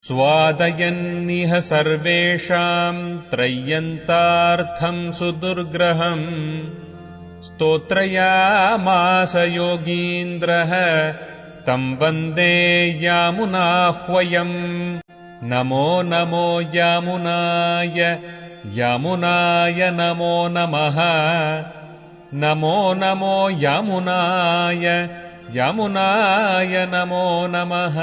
स्वादयन्निह सर्वेषाम् त्रय्यन्तार्थम् सुदुर्ग्रहम् स्तोत्रयामास योगीन्द्रः तम् वन्दे यामुनाह्वयम् नमो नमो यामुनाय यामुनाय नमो नमः नमो नमो यामुनाय यामुनाय नमो नमः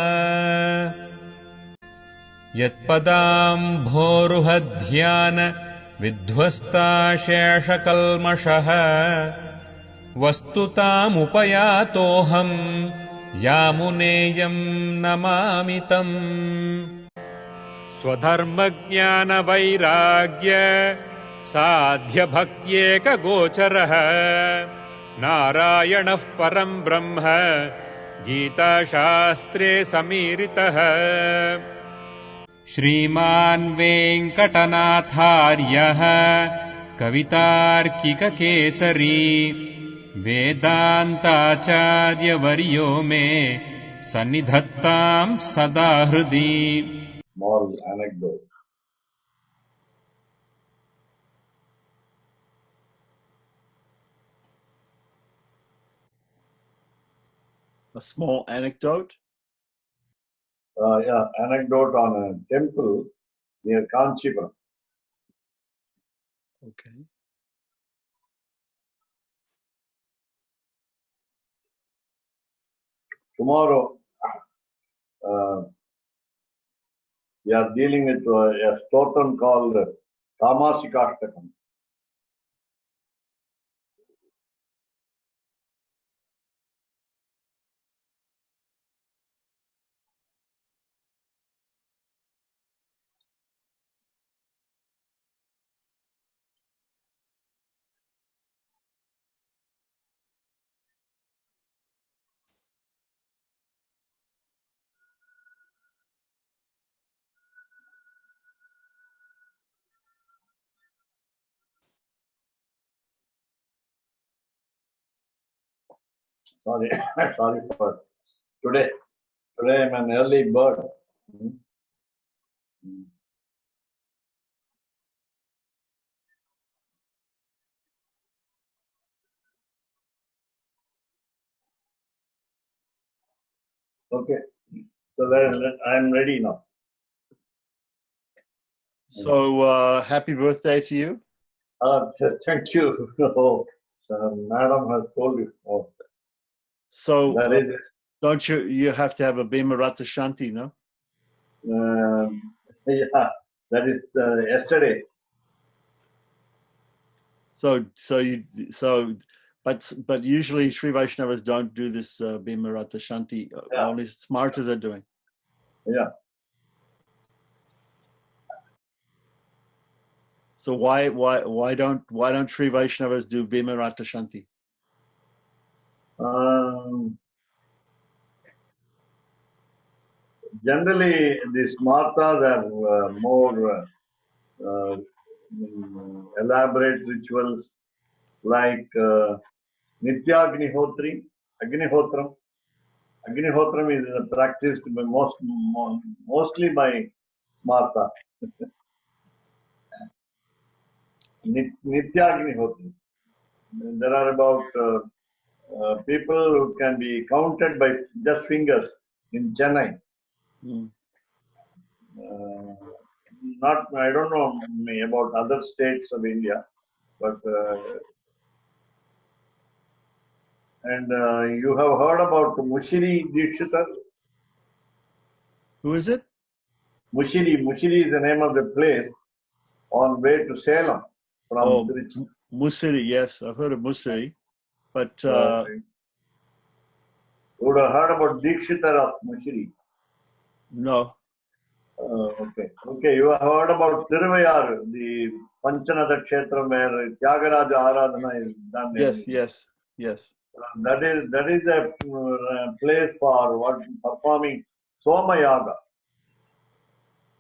यत्पदाम्भोरुहध्यान विध्वस्ताशेषकल्मषः वस्तुतामुपयातोऽहम् यामुनेयम् नमामि तम् स्वधर्मज्ञानवैराग्य साध्यभक्त्येकगोचरः नारायणः परम् ब्रह्म गीताशास्त्रे समीरितः श्रीमान् वेङ्कटनाथार्यः कवितार्किककेसरी वेदान्ताचार्यवर्यो मे सन्निधत्ताम् सदा हृदि. Small anecdote. A small anecdote? Yeah, anecdote on a temple near Kanchipuram. Okay. Tomorrow, we are dealing with a stotan called Kamasikashtakam. Sorry, sorry for today. Today I'm an early bird. Okay, so I'm ready now. So, happy birthday to you. Thank you. Oh, so Madam has told you. Oh, So, that is, don't you have to have a Bhimarata Shanti, no? yeah, that is yesterday. But usually Sri Vaishnavas don't do this Bhimarata Shanti. Yeah. Only Smartas are doing. Yeah. So why don't Sri Vaishnavas do Bhimarata Shanti? Generally, the Smartas are more elaborate rituals like Nityagnihotra, Agnihotram. Agnihotram is practiced by mostly by Smartas. Nityagnihotra. There are about people who can be counted by just fingers in Chennai. I don't know about other states of India, but and you have heard about Mushiri Dikshita? Who is it? Mushiri is the name of the place on way to Salem from Trichy. Musiri, yes, I've heard of Musiri, but you would have heard about Dikshita of Mushiri? No. Okay. You have heard about Tiruvayar, the Panchanada Kshetram where Tyagaraja Aradhana is done. Yes. That is a place for performing Somayaga.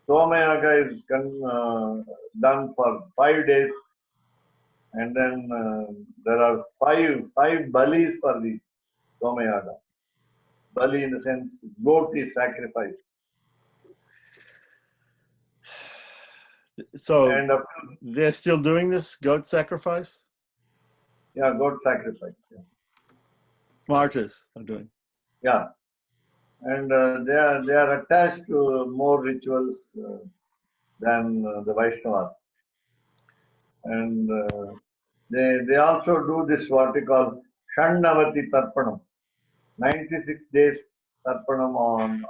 Somayaga is done for 5 days, and then there are five balis for the Somayaga. Bali in the sense goat is sacrificed. So And they're still doing this goat sacrifice? yeah, goat sacrifice. Yeah. Smarters are doing. Yeah. And they are attached to more rituals than the Vaishnavas. And they also do this what we call Shandavati Tarpanam, 96 days Tarpanam on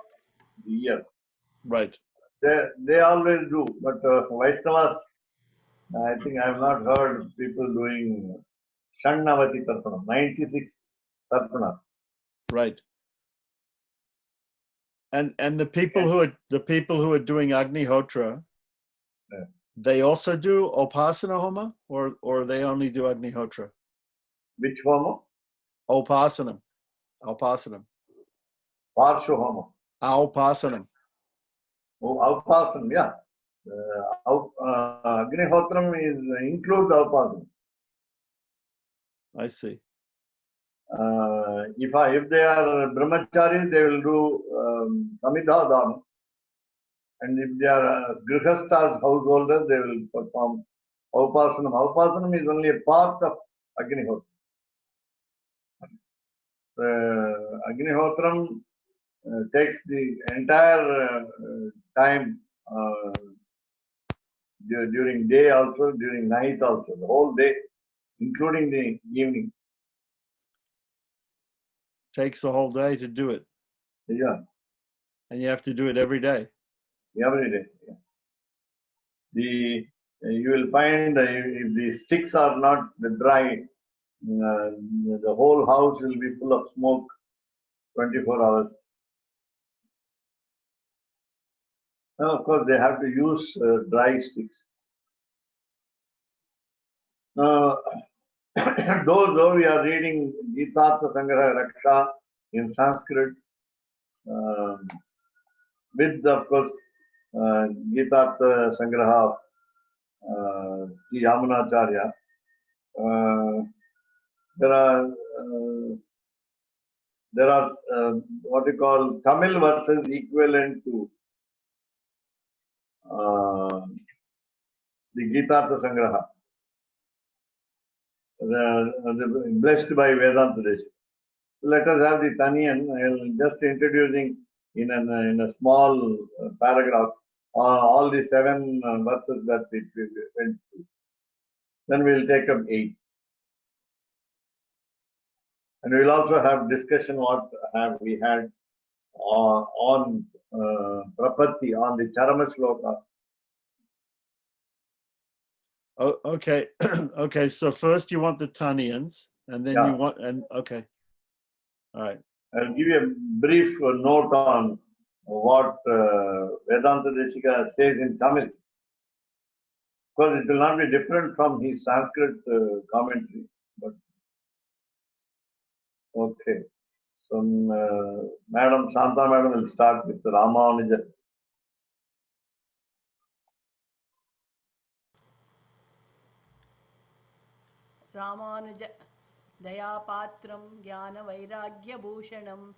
the year. Right. They always do, but Vaishnavas, I think I have not heard people doing Shandavati Tarpanam, 96 Tarpanam. Right. And the people who are doing Agnihotra, Yeah. they also do Upasana Homa, or they only do Agnihotra? Which Homa? Upasanam. Parshu Homa. Upasanam. Oh, Avpasanam, yeah. Agnihotram includes Avpasanam. I see. If they are brahmacharis, they will do Samidha Dhanam. And if they are grihasthas, householders, they will perform Avpasanam. Avpasanam is only a part of Agnihotra. Agnihotram takes the entire time during day also, during night also, the whole day, including the evening. Takes the whole day to do it. Yeah, And you have to do it every day. every day. Yeah. You will find if the sticks are not dry, the whole house will be full of smoke 24 hours. Now, of course, they have to use dry sticks. Though we are reading Gitartha Sangraha Raksha in Sanskrit, with, of course, Gitartha Sangraha of Yamunacharya, there are what we call Tamil verses equivalent to the Gitartha Sangraha, blessed by Vedanta Desh. Let us have the Taniyan. I'll just introducing in a small paragraph all the 7 verses that we went through. Then we'll take up 8. And we'll also have discussion what have we had on Prapatti, on the Charama Shloka. Oh, okay. Okay, so first you want the Taniyans, and then you want, and okay. All right. I'll give you a brief note on what Vedanta Deshika says in Tamil. Because it will not be different from his Sanskrit commentary. But okay. So, Madam Santa Madam will start with Ramanuja. Ramanuja Dayapatram Jnana Vairagya Bhushanam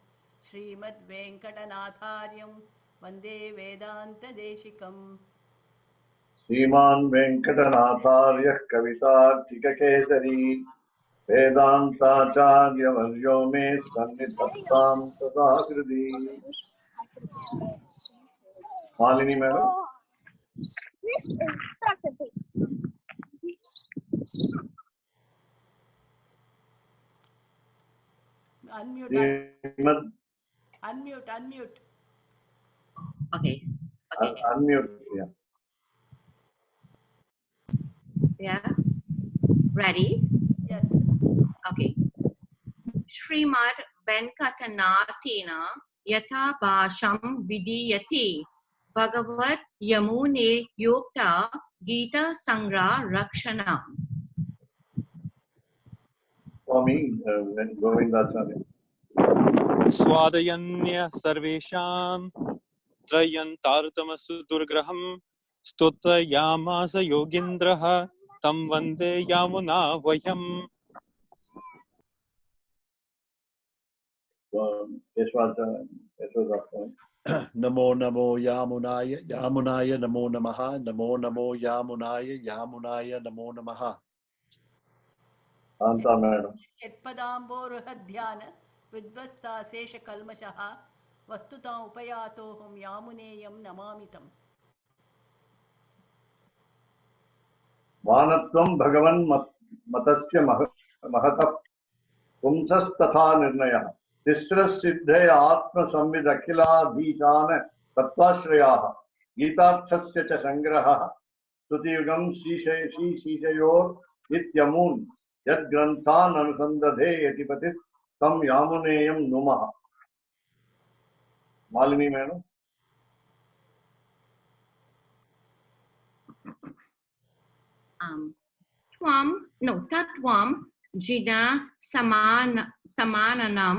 Srimad Venkatanathāryam Vande Vedanta Deshikam. Sriman Venkatanatharya Kavita Tikakesari Vedantacharya Varyo Me Sannidhattam Sadakriti. Malini Madam. Unmute. Srimad. Unmute. Okay. Unmute. Yeah. Yeah. Ready? Yes. Okay. Srimad Venkatanathena Yatha Bhasham Vidiyati Bhagavat Yamune Yokta Gita Sangraha Rakshanam. Swami Govindacharya. स्वादयन्य सर्वेषां त्रयन्तारतमसु दुर्ग्रहं स्तोत्रयामास योगीन्द्रः तं वन्दे यामुनावयम्. Namo namo Yamunaya, Yamunaya namo namaha, namo namo Yamunaya, Yamunaya namo namaha. Anta madam. यत्पदाम्बोरुहध्यान विध्वस्ताशेषकल्मषः वस्तुतां उपयातोऽहं यामुनेयं नमामितम्. Vanatvam Bhagavan Matasya Mahatah Pumsastatha Nirnaya Tisras Siddhaya Atma Samvid Akhila Dhishana Tattvashrayah Gitartha Sangraha Sutiyugam Shishayor Nityamun Yad Granthan Anusandadhe Yatipatit Tam Yamuneyam Numaha. Malini madam. Tatvam Jina Samananam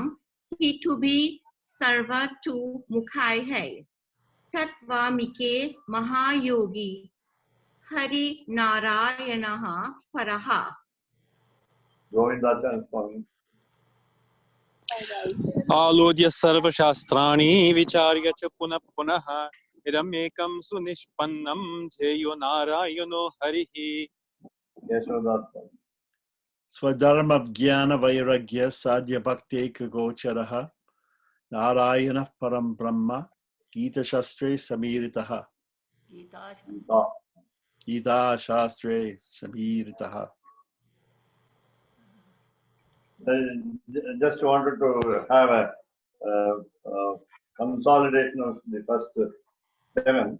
He to be Sarva tu Mukhai hai. Tatva Mike Mahayogi Hari Narayanaha Paraha. Govindachan Swami. आलोड्य सर्वशास्त्राणि विचार्य च पुनः पुनः इदमेकं सुनिष्पन्नं ध्येयो नारायणो हरिः. Yashodatha. Swadharma Jnana Vairagya Sadhya Bhakti Gocharaha Narayana Param Brahma Gita Shastre Samiritaha. Gita Shastre Samiritaha. Just wanted to have a consolidation of the first 7.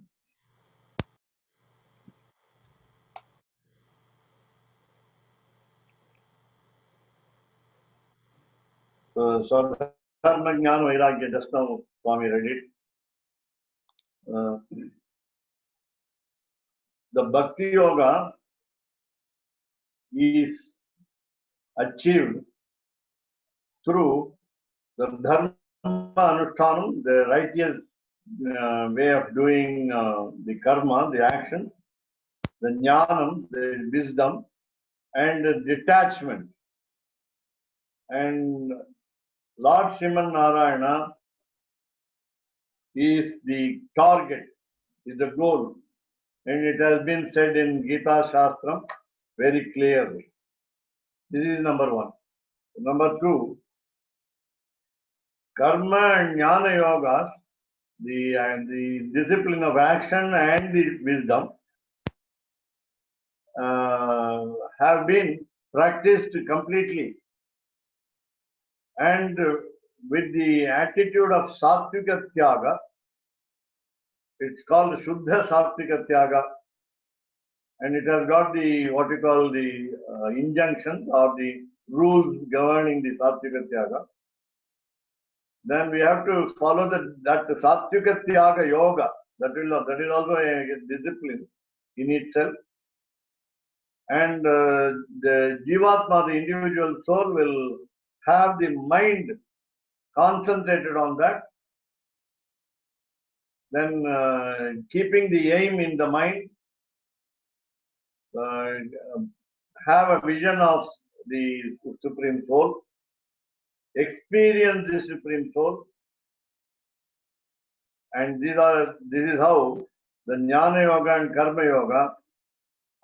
So Dharma Jnana Vairagya, just now Swami read it. The Bhakti Yoga is achieved through the Dharma Anushtanam, the righteous way of doing the karma, the action, the Jnanam, the wisdom, and the detachment. And Lord Sriman Narayana is the target, is the goal. And it has been said in Gita Shastram very clearly. This is number 1. Number 2, Karma and Jnana Yogas, the discipline of action and the wisdom have been practiced completely. And with the attitude of Sattvika Tyaga, it's called Shuddha Sattvika Tyaga, and it has got the what we call the injunctions or the rules governing the Sattvika Tyaga. Then we have to follow that Sattvika Tyaga Yoga. That is also a discipline in itself. And the Jivatma, the individual soul, will have the mind concentrated on that. Then keeping the aim in the mind, have a vision of the Supreme Soul, experience the Supreme Soul, and this is how the Jnana Yoga and Karma Yoga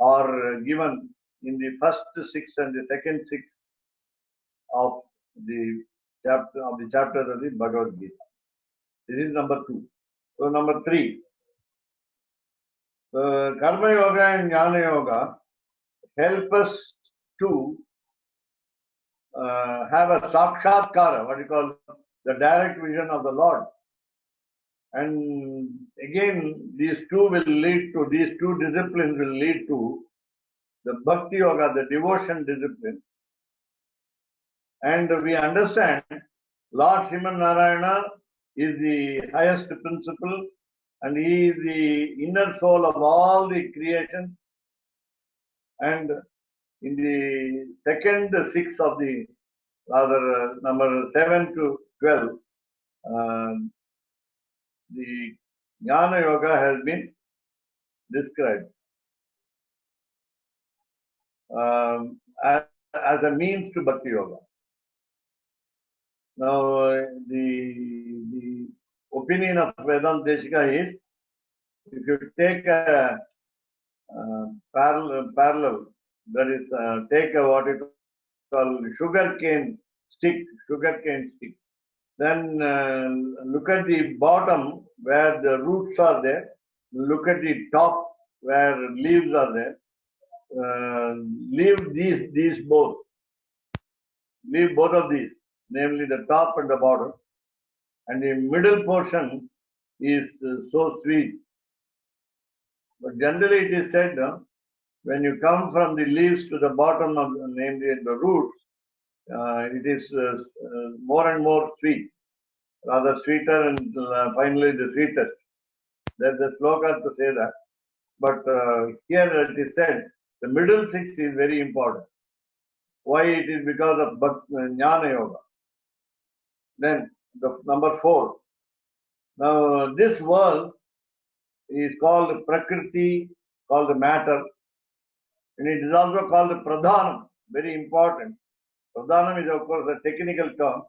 are given in the first 6 and the second 6 of the chapters of the Bhagavad Gita. This is number 2. So number 3, Karma Yoga and Jnana Yoga help us to have a sakshatkara, what you call the direct vision of the Lord. And again, these two disciplines will lead to the Bhakti Yoga, the devotion discipline. And we understand Lord Sriman Narayana is the highest principle, and he is the inner soul of all the creation. And in the second 6 of the number 7 to 12, the Jnana Yoga has been described as a means to Bhakti Yoga. Now, the opinion of Vedanta Deshika is, if you take a parallel, that is, take a what it called sugar cane stick, then look at the bottom where the roots are there, look at the top where leaves are there, leave both of these, namely the top and the bottom, and the middle portion is so sweet. But generally it is said, when you come from the leaves to the bottom of, namely the roots, it is more and more sweet, rather sweeter, and finally the sweetest. There's a sloka to say that. But here it is said, the middle six is very important. Why? It is because of Jnana Yoga. Then the number 4. Now this world is called Prakriti, called the matter, and it is also called the Pradhanam, very important. Pradhanam is of course a technical term,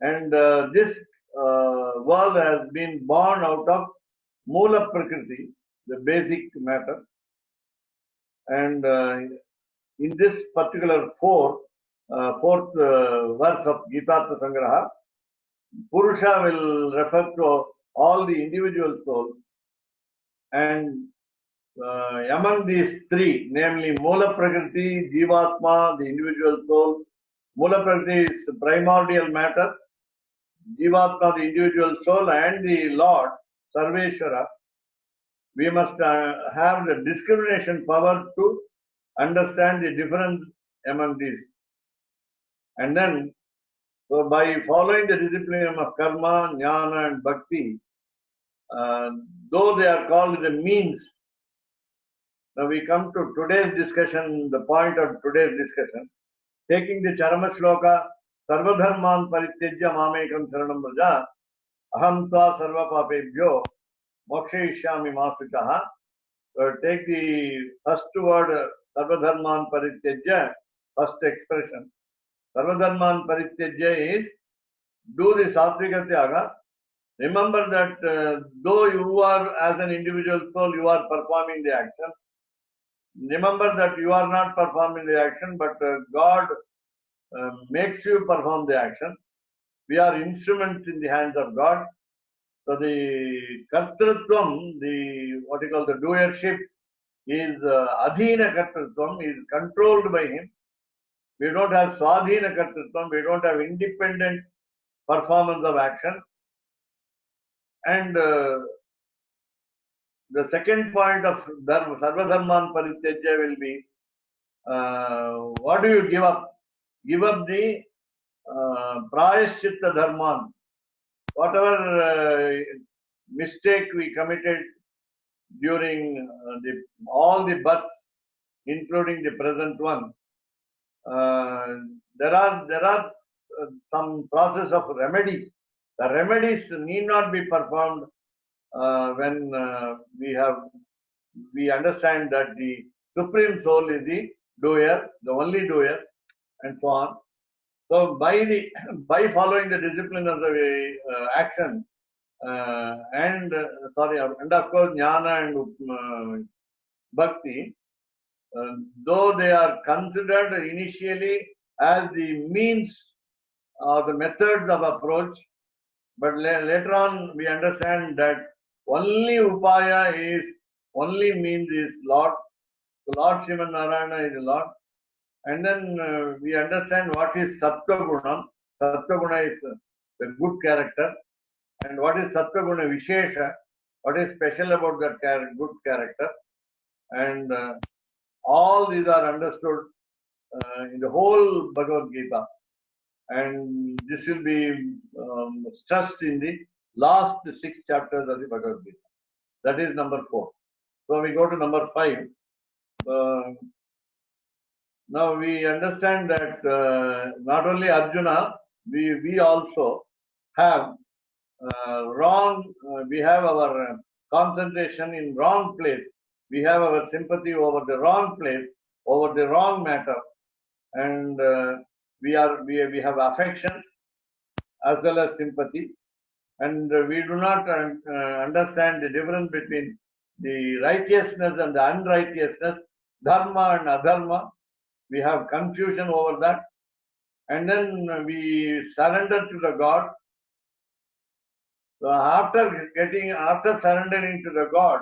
and this world has been born out of Mula Prakriti, the basic matter, and in this particular fourth verse of Gitartha Sangraha, Purusha will refer to all the individual souls, and among these three, namely Mula Prakriti, Jivatma, the individual soul. Mula Prakriti is primordial matter, Jivatma, the individual soul, and the Lord, Sarveshwara. We must have the discrimination power to understand the difference among these. And then, so by following the discipline of karma, jnana, and bhakti, though they are called the means. Now we come to today's discussion, the point of today's discussion, taking the Charama Shloka, Sarvadharman Parityajya Mamekam Saranam Vraja, Aham Tva Sarva Papebhyo, Mokshayishyami Masutaha. Take the first word, Sarvadharman Parityajya, first expression. Sarvadharman Parityajya is, do the Satvika Tyaga. Remember that though you are as an individual soul, you are performing the action. Remember that you are not performing the action, but God makes you perform the action. We are instruments in the hands of God. So the kartrutvam, the what you call the doership, is adhina kartrutvam, is controlled by Him. We don't have swadhina kartrutvam, we don't have independent performance of action. And the second point of Sarvadharman Parityajya will be, what do you give up? Give up the Prayaschitta Dharman. Whatever mistake we committed during all the births, including the present one, there are some process of remedies. The remedies need not be performed when we understand that the Supreme Soul is the doer, the only doer, and so on. So by following the discipline of the action and of course jnana and bhakti, though they are considered initially as the means or the methods of approach, but later on we understand that only upaya is, only means is Lord. The Lord Sriman Narayana is the Lord. And then we understand what is Sattva Guna. Sattva Guna is the good character. And what is Sattva Guna Vishesha? What is special about that good character? And all these are understood in the whole Bhagavad Gita. And this will be stressed in the last 6 chapters of the Bhagavad Gita. That is number 4. So we go to number 5. Now we understand that not only Arjuna, we also have we have our concentration in wrong place. We have our sympathy over the wrong place, over the wrong matter, and we have affection, as well as sympathy. And we do not understand the difference between the righteousness and the unrighteousness, dharma and adharma. We have confusion over that. And then we surrender to the God. So after surrendering to the God,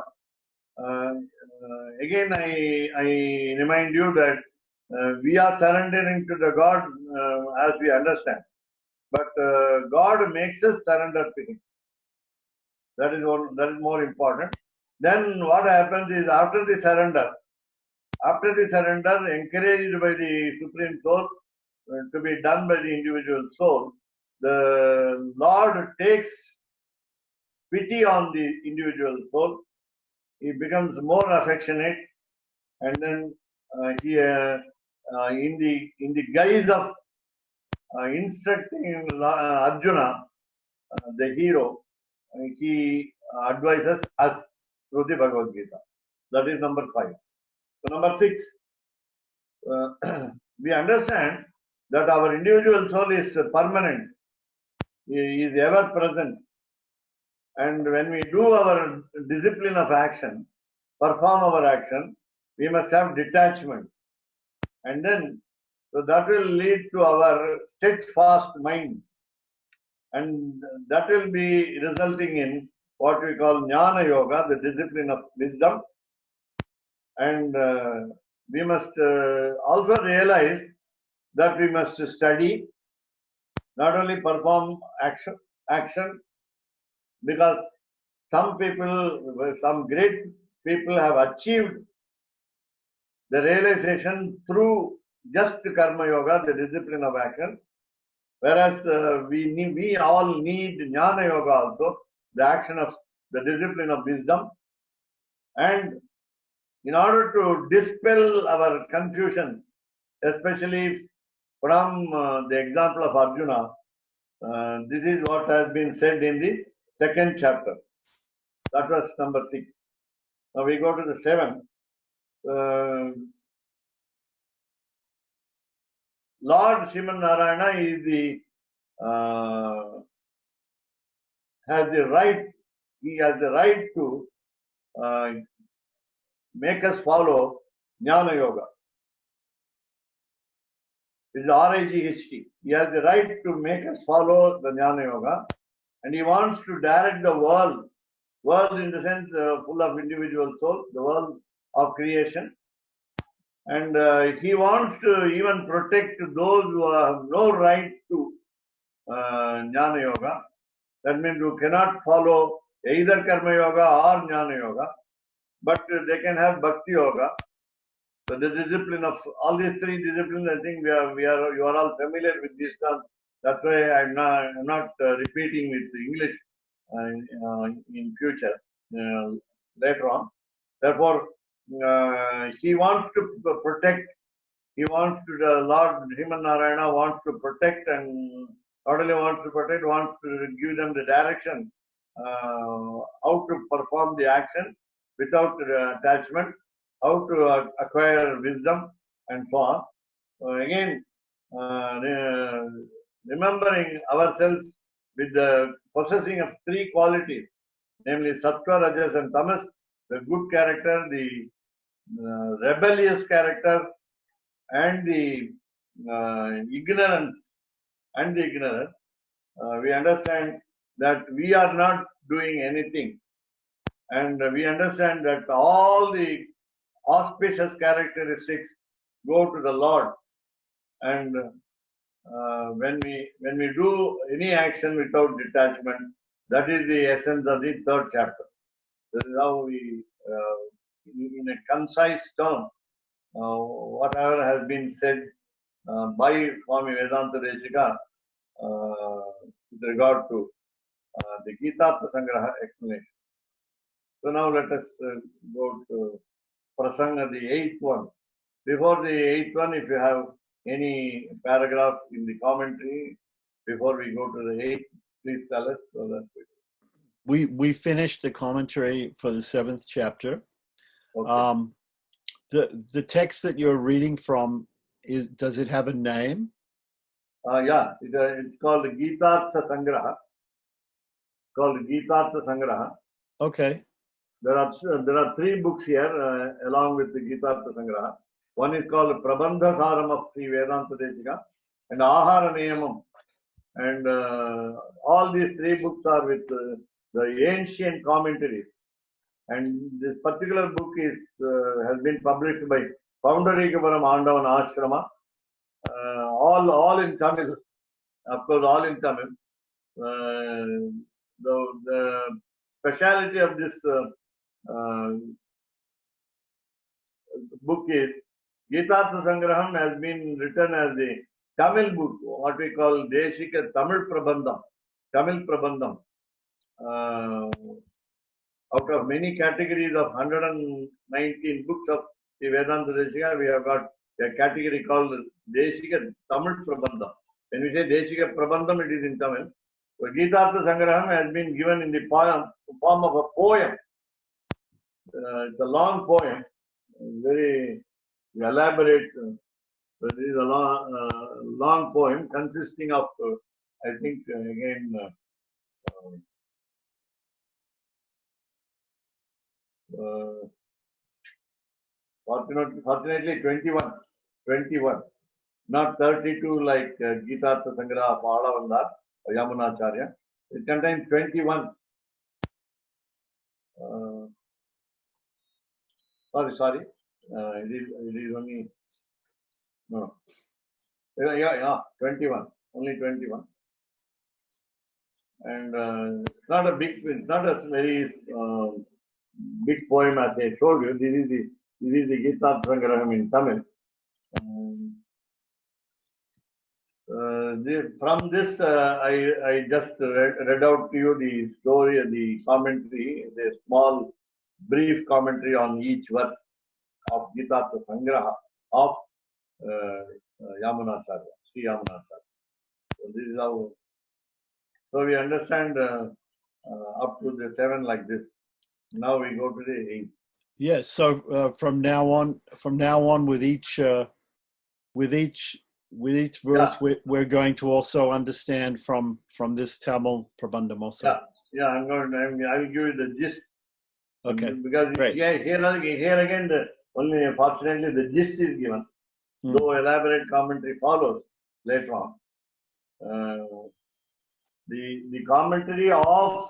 again I remind you that we are surrendering to the God as we understand. But God makes us surrender to Him. That is more important. Then what happens is after the surrender, encouraged by the Supreme Soul, to be done by the individual soul, the Lord takes pity on the individual soul. He becomes more affectionate, and then he, in the guise of instructing Arjuna, the hero, he advises us through the Bhagavad Gita. That is number 5. So number 6, we understand that our individual soul is permanent. He is ever present. And when we do our discipline of action, perform our action, we must have detachment. And then, so that will lead to our steadfast mind. And that will be resulting in what we call Jnana Yoga, the discipline of wisdom. And we must also realize that we must study, not only perform action, because some great people have achieved the realization through just karma yoga, the discipline of action, whereas we all need jnana yoga also, the action of the discipline of wisdom. And in order to dispel our confusion, especially from the example of Arjuna, this is what has been said in the 2nd chapter. That was number 6. Now we go to the 7th. Lord Sriman Narayana is has the right. He has the right to make us follow Jnana Yoga. It's RIGHT. He has the right to make us follow the Jnana Yoga, and he wants to direct the world in the sense full of individual soul, the world of creation. And he wants to even protect those who have no right to Jnana Yoga. That means who cannot follow either Karma Yoga or Jnana Yoga, but they can have Bhakti Yoga. So the discipline of all these 3 disciplines, I think you are all familiar with these terms. That's why I'm not repeating with English in future later on. Therefore, he wants to protect. He wants to, the Lord Sriman Narayana wants to protect, and not only wants to protect, wants to give them the direction how to perform the action without attachment, how to acquire wisdom, and so on. Again, remembering ourselves with the possessing of 3 qualities, namely Sattva, Rajas, and Tamas, the good character, the rebellious character, and the ignorance. We understand that we are not doing anything, and we understand that all the auspicious characteristics go to the Lord. And when we do any action without detachment, that is the essence of the 3rd chapter. This is how we, in a concise term, whatever has been said by Swami Vedanta Deshika with regard to the Gitartha Sangraha explanation. So now let us go to Prasanga, the 8th one. Before the 8th one, if you have any paragraph in the commentary, before we go to the 8th, please tell us. So that we finished the commentary for the 7th chapter. okay. The text that you're reading from, does it have a name? Yeah, it's called Gitartha Sangraha. Called Gitartha Sangraha. Okay. There are three books here along with the Gitartha Sangraha. One is called Prabandha Saram of Sri Vedanta Desika and Ahara Niyamam. And all these three books are with the ancient commentaries. And this particular book is has been published by Poundarikapuram Andavan Ashrama. All in Tamil, of course, all in Tamil. The speciality of this book is Gitartha Sangraham has been written as a Tamil book, what we call Deshika Tamil Prabandham. Tamil Prabandham. Out of many categories of 119 books of the Vedanta Deshika, we have got a category called Deshika Tamil Prabandham. When we say Deshika Prabandham, it is in Tamil. So Gitartha Sangraham has been given in the form of a poem. It's a long poem, very elaborate. This is a long poem consisting of, I think, again, fortunately 21, not 32 like Gitartha Sangraha of Alavandar or Yamunacharya. It contains 21. Sorry. It is only, no. Yeah, 21. Only 21. And it's not a very big poem as I told you. This is the Gitartha Sangraham in Tamil. From this, I just read out to you the story, the commentary, the small, brief commentary on each verse of Gitartha Sangraha of Yamunacharya, Sri Yamunacharya. So this is how. So we understand up to the 7 like this. Now we go to the 8. Yes. So from now on, with each verse, Yeah. we're going to also understand from this Tamil Prabandham also. Yeah. I will give you the gist. Okay. Because great. here again, only fortunately the gist is given. Though elaborate commentary follows later on. The commentary of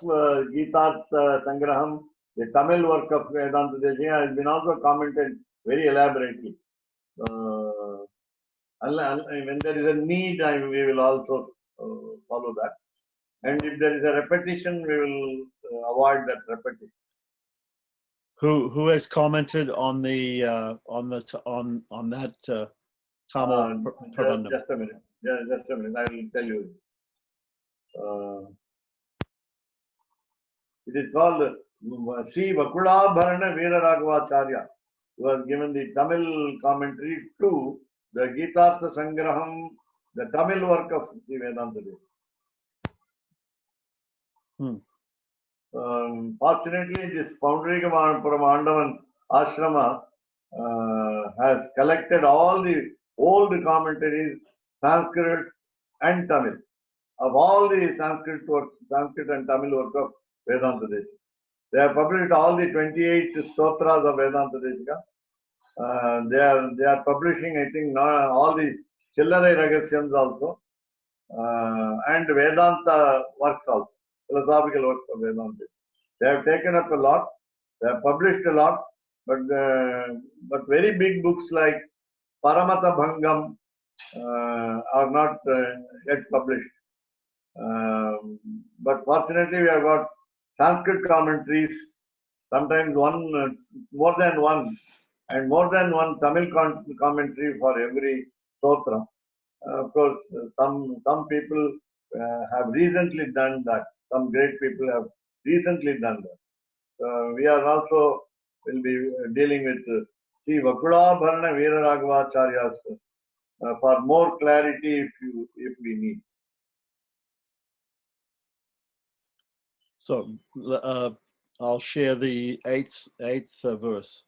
Gitartha Sangraham, the Tamil work of Vedanta Desika, has been also commented very elaborately. When there is a need, we will also follow that. And if there is a repetition, we will avoid that repetition. Who has commented on that Tamil Prabandham? Just a minute. Just a minute. I will tell you. It is called Sri Vakulabharana Veeraraghavacharya, who has given the Tamil commentary to the Gitartha Sangraham, the Tamil work of Sri Vedanta Desika. Fortunately, this Poundarikapuram Andavan Ashrama has collected all the old commentaries, Sanskrit and Tamil, of all the Sanskrit and Tamil work of Vedanta Desika. They have published all the 28 stotras of Vedanta Desika. They are publishing, I think, now all the Chillarai Ragasyams also, and Vedanta works also, philosophical works of Vedanta. They have taken up a lot. They have published a lot, but very big books like Paramata Bhangam are not yet published. But fortunately, we have got Sanskrit commentaries, sometimes more than one, and more than one Tamil commentary for every stotra. Of course, some people have recently done that. Some great people have recently done that. We are also will be dealing with Sri Vakulabharana Veeraraghavacharya's for more clarity if we need. So I'll share the eighth verse.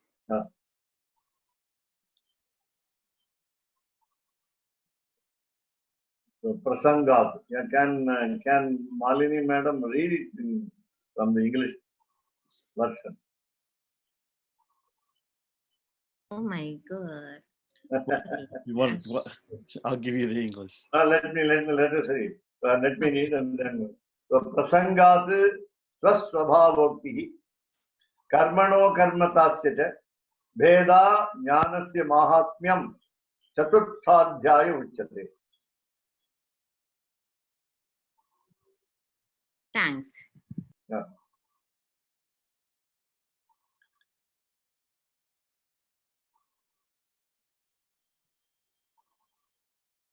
So prasangat. Yeah, can Malini madam read it from the English version? Oh my God. You want what? I'll give you the English. Let us read. Let me read and then. So prasangat swasvabhavokti karmano karmatasya cha bheda jnanasya mahatmyam chaturthadhyaya uchyate. Thanks. Yeah.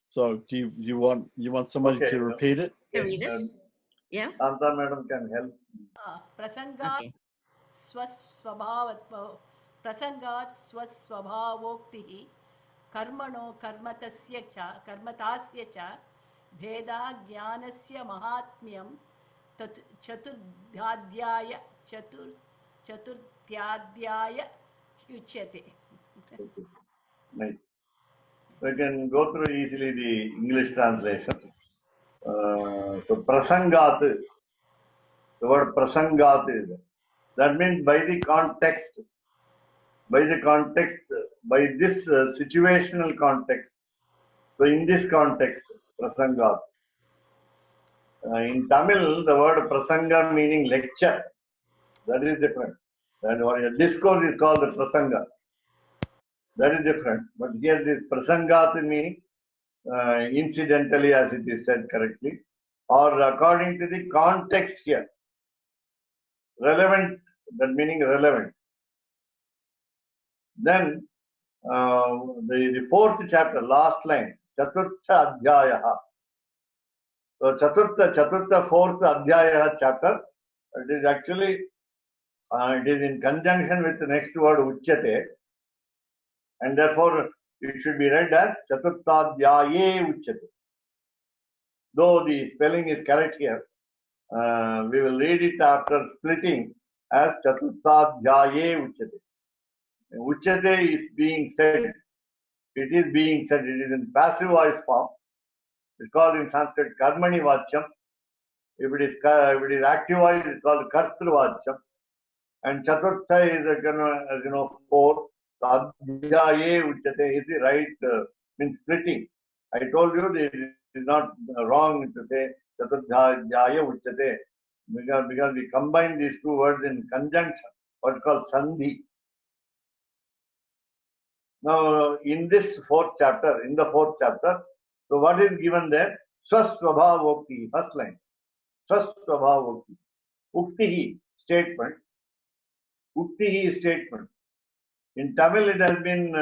So do you want somebody Okay. to repeat it? Read it? Yeah. Anta madam can help. प्रसङ्गात् Okay. प्रसङ्गात् स्वस्वभावोक्तिः कर्मणो कर्मतास्य च भेदा ज्ञानस्य महात्म्यं चतुर्थ्याध्याय उच्यते. Okay. Nice. We can go through easily the English translation. So prasangat, the word prasangat is that means by the context, by this situational context. So in this context, prasangat. In Tamil, the word prasanga meaning lecture. That is different. And what a discourse is called the prasanga. That is different. But here this prasangat meaning incidentally, as it is said correctly, or according to the context here. Relevant, that meaning relevant. Then the fourth chapter, last line, Chaturtha Adhyayaha. So Chaturtha, fourth Adhyaya chapter, it is actually, it is in conjunction with the next word Uchyate, and therefore it should be read as Chaturtha Adhyaye Uchyate. Though the spelling is correct here, we will read it after splitting as Chaturthadhyaye Uchyate. Uchyate is being said. It is being said. It is in passive voice form. It's called in Sanskrit Karmani Vachyam. If it is active voice, it's called Kartru Vachyam. And Chaturtha is as you know, four. Adhyaye Uchyate is the right means splitting. I told you it is not wrong to say Chaturthadhyaya Uchyate because we combine these two words in conjunction, what is called Sandhi. Now, in this fourth chapter, so what is given there? Swasvabhavokti, first line. Swasvabhavokti. Uktihi, statement. Uktihi is statement. In Tamil, it has been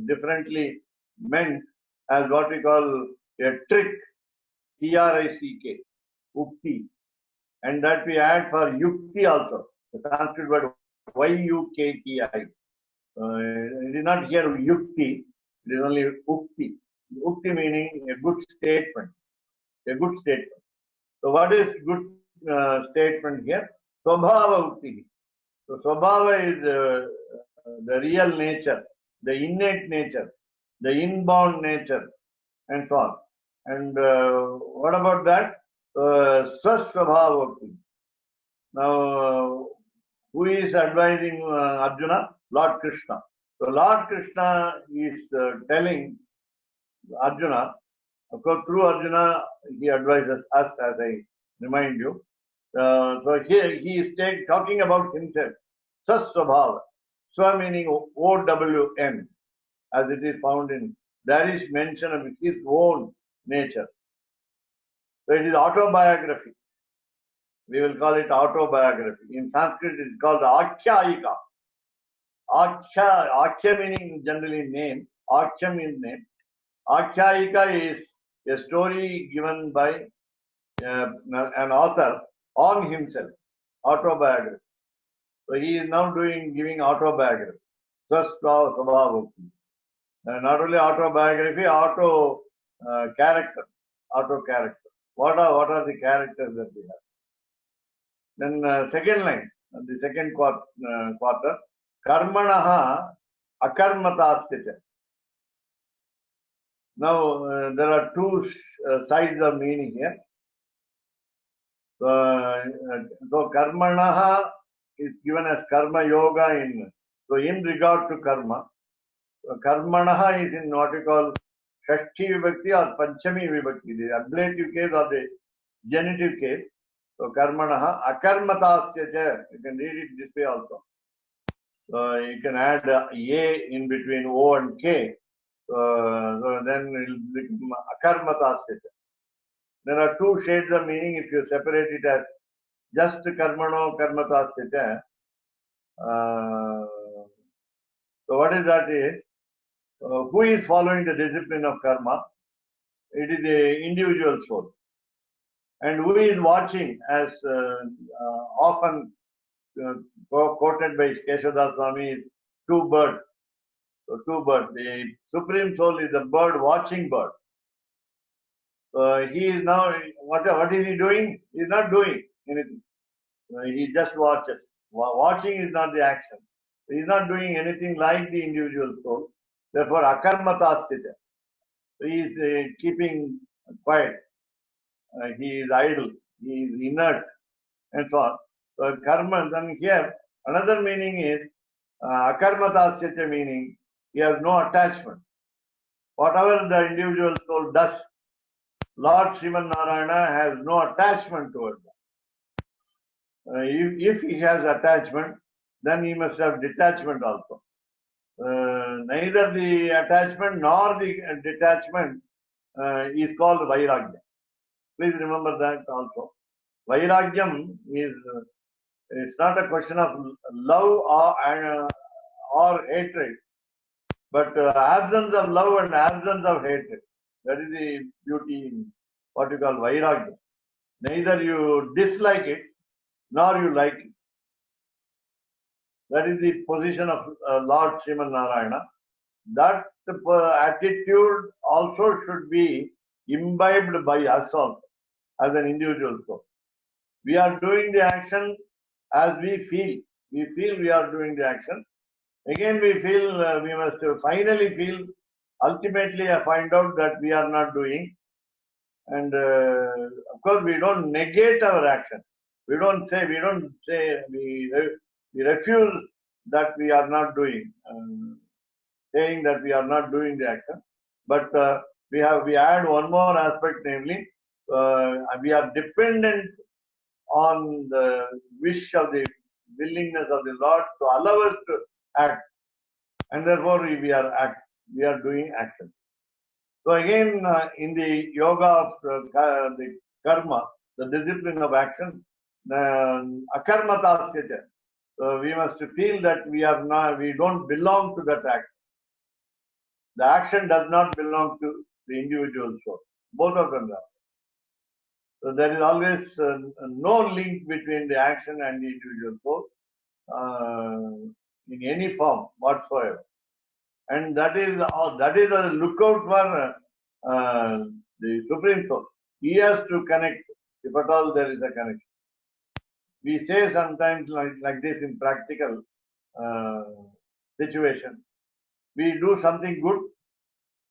differently meant as what we call a trick, T-R-I-C-K, Ukti. And that we add for Yukti also, the Sanskrit word Y-U-K-T-I. It is not here Yukti, it is only Ukti. Ukti meaning a good statement. A good statement. So what is good statement here? Swabhava Ukti. So Swabhava is the real nature, the innate nature, the inborn nature, and so on. And what about that? Swasvabhava Ukti. Now, who is advising Arjuna? Lord Krishna. So Lord Krishna is telling Arjuna, of course through Arjuna he advises us, as I remind you. So here he is talking about himself. Sasvabhava. Swa meaning O-W-N, as it is found in, there is mention of his own nature. So it is autobiography. We will call it autobiography. In Sanskrit, it is called Akhyayika. Akhya meaning generally name. Akhya means name. Akhyayika is a story given by an author on himself. Autobiography. So he is now giving autobiography. Swasvabhavokti. Not only autobiography, character. Auto character. What are the characters that we have? Then second line, the second quarter, karmanaha akarmatasya. Now, there are two sides of meaning here. So karmanaha is given as karma yoga in regard to karma. Karmanaha is in what we call Shashti Vibhakti or Panchami Vibhakti, the ablative case or the genitive case. So karmanaha akarmatasya cha, you can read it this way also. So you can add a in between O and K. So then it will become akarmatasya cha. There are two shades of meaning if you separate it as just karmano karmatasya cha. So what is that is? Who is following the discipline of karma? It is the individual soul. And who is watching, as often quoted by Keshavdas Swami, two birds. So two birds. The Supreme Soul is the bird, watching bird. He is now, what is he doing? He is not doing anything. He just watches. Watching is not the action. He is not doing anything like the individual soul. Therefore, akarmatasya. He is keeping quiet. He is idle. He is inert, and so on. So karma. Then here another meaning is akarmatasya, meaning he has no attachment. Whatever the individual soul does, Lord Sriman Narayana has no attachment towards that. If he has attachment, then he must have detachment also. Neither the attachment nor the detachment is called vairagya. Please remember that also. Vairagyam is it's not a question of love or hatred, but absence of love and absence of hatred. That is the beauty in what you call vairagya. Neither you dislike it nor you like it. That is the position of Lord Sriman Narayana. That attitude also should be imbibed by us also as an individual soul. We are doing the action as we feel. We feel we are doing the action. Again, we feel we must finally feel. Ultimately, I find out that we are not doing. And of course, we don't negate our action. We don't say, we refuse that we are not doing, saying that we are not doing the action. But we add one more aspect, namely, we are dependent on the wish of the willingness of the Lord to allow us to act, and therefore we are doing action. So again, in the yoga of the karma, the discipline of action, akarmatasya. So we must feel that we don't belong to that action. The action does not belong to the individual soul. Both of them are. So there is always no link between the action and the individual soul in any form whatsoever. And that is a lookout for the Supreme Soul. He has to connect, if at all there is a connection. We say sometimes like this in practical situation. We do something good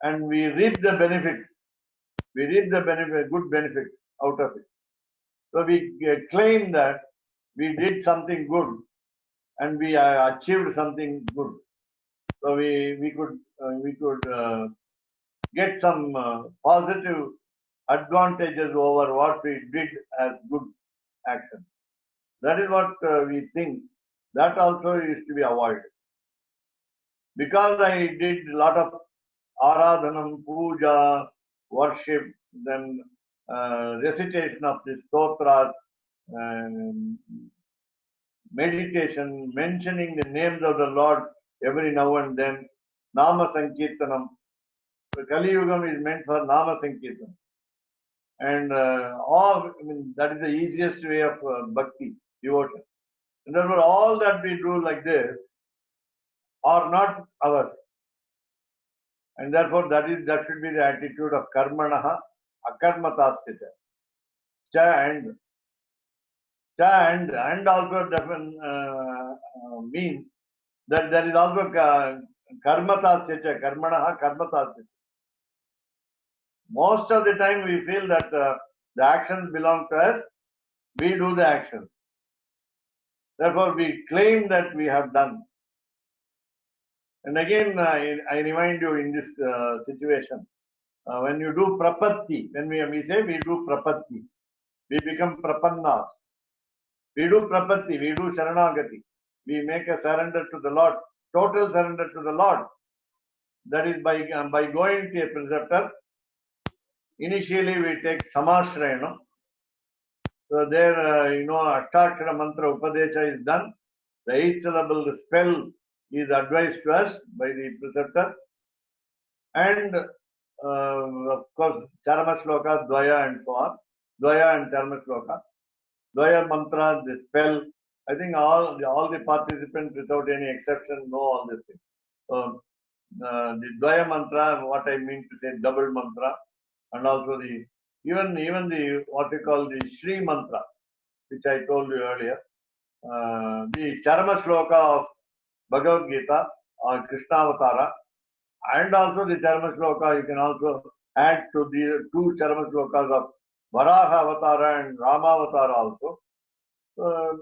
and we reap the benefit. We reap the benefit, good benefit out of it. So we claim that we did something good and we achieved something good. So we could get some positive advantages over what we did as good action. That is what we think. That also is to be avoided. Because I did a lot of aradhanam, puja, worship, then recitation of the stotras, meditation, mentioning the names of the Lord every now and then, nama sankirtanam. The Kali Yugam is meant for nama sankirtanam. And that is the easiest way of bhakti, devotion. And therefore, all that we do like this are not ours. And therefore, that should be the attitude of karmanaha akarmatasya. And also means that there is also karmatasya, karmanaha karmatasya. Most of the time we feel that the actions belong to us, we do the action. Therefore, we claim that we have done. And again, I remind you in this situation, when you do prapatti, when we say we do prapatti, we become prapannas. We do prapatti, we do sharanagati. We make a surrender to the Lord, total surrender to the Lord. That is by going to a preceptor. Initially, we take samashrayana. So there, Ashtakshara mantra upadesha is done. The 8-syllable spell is advised to us by the preceptor. And of course, Charma Shloka, Dvaya and so on. Dvaya and Charma Shloka. Dvaya mantra, the spell. I think all the participants without any exception know all this thing. So, the Dvaya mantra, what I mean to say, double mantra, and also the even the what we call the Shri mantra, which I told you earlier. The Charma Shloka of Bhagavad Gita or Krishna Avatara, and also the Charma Shloka, you can also add to the 2 Charma Shlokas of Varaha Avatara and Rama Avatara also.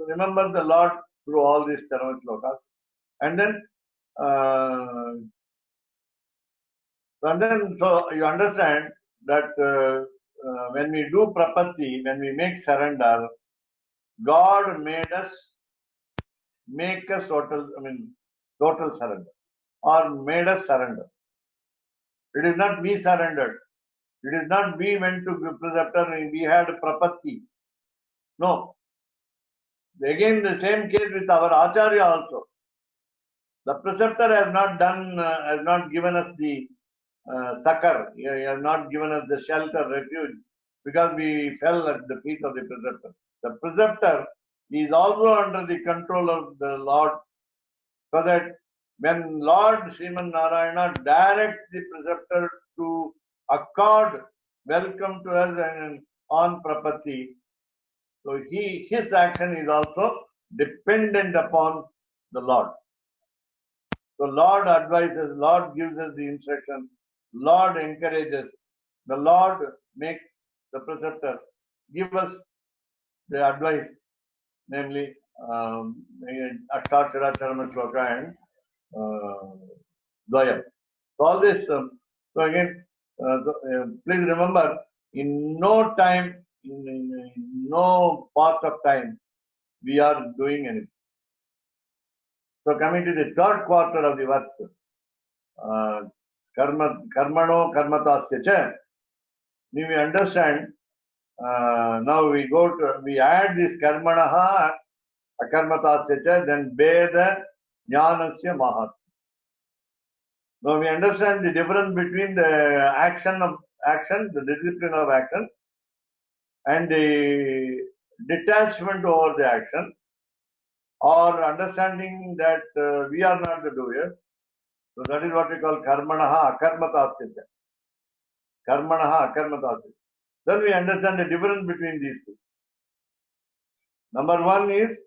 Remember the Lord through all these Charma Shlokas. And then, so you understand that when we do prapatti, when we make surrender, God made us make us total surrender, or made us surrender. It is not we surrendered. It is not we went to the preceptor and we had prapatti. No. Again, the same case with our Acharya also. The preceptor has not given us the succor. He has not given us the shelter, refuge, because we fell at the feet of the preceptor. The preceptor is also under the control of the Lord, so that when Lord Sriman Narayana directs the preceptor to accord welcome to us and on prapatti, so his action is also dependent upon the Lord. So Lord advises, Lord gives us the instruction, Lord encourages, the Lord makes the preceptor give us the advice, namely Ashtakshara, Charma Shloka and Dvaya. So all this, so again, please remember, in no time, in no part of time, we are doing anything. So coming to the 3rd quarter of the verse, karmano karmatasya cha, we understand, now we add this karmanaha akarmatasya cha, then veda jnanasya mahat. Now we understand the difference between the the discipline of action, and the detachment over the action, or understanding that we are not the doer. So that is what we call karmanaha akarmatasya. Karmanaha akarmatasya. Then we understand the difference between these two. Number 1 is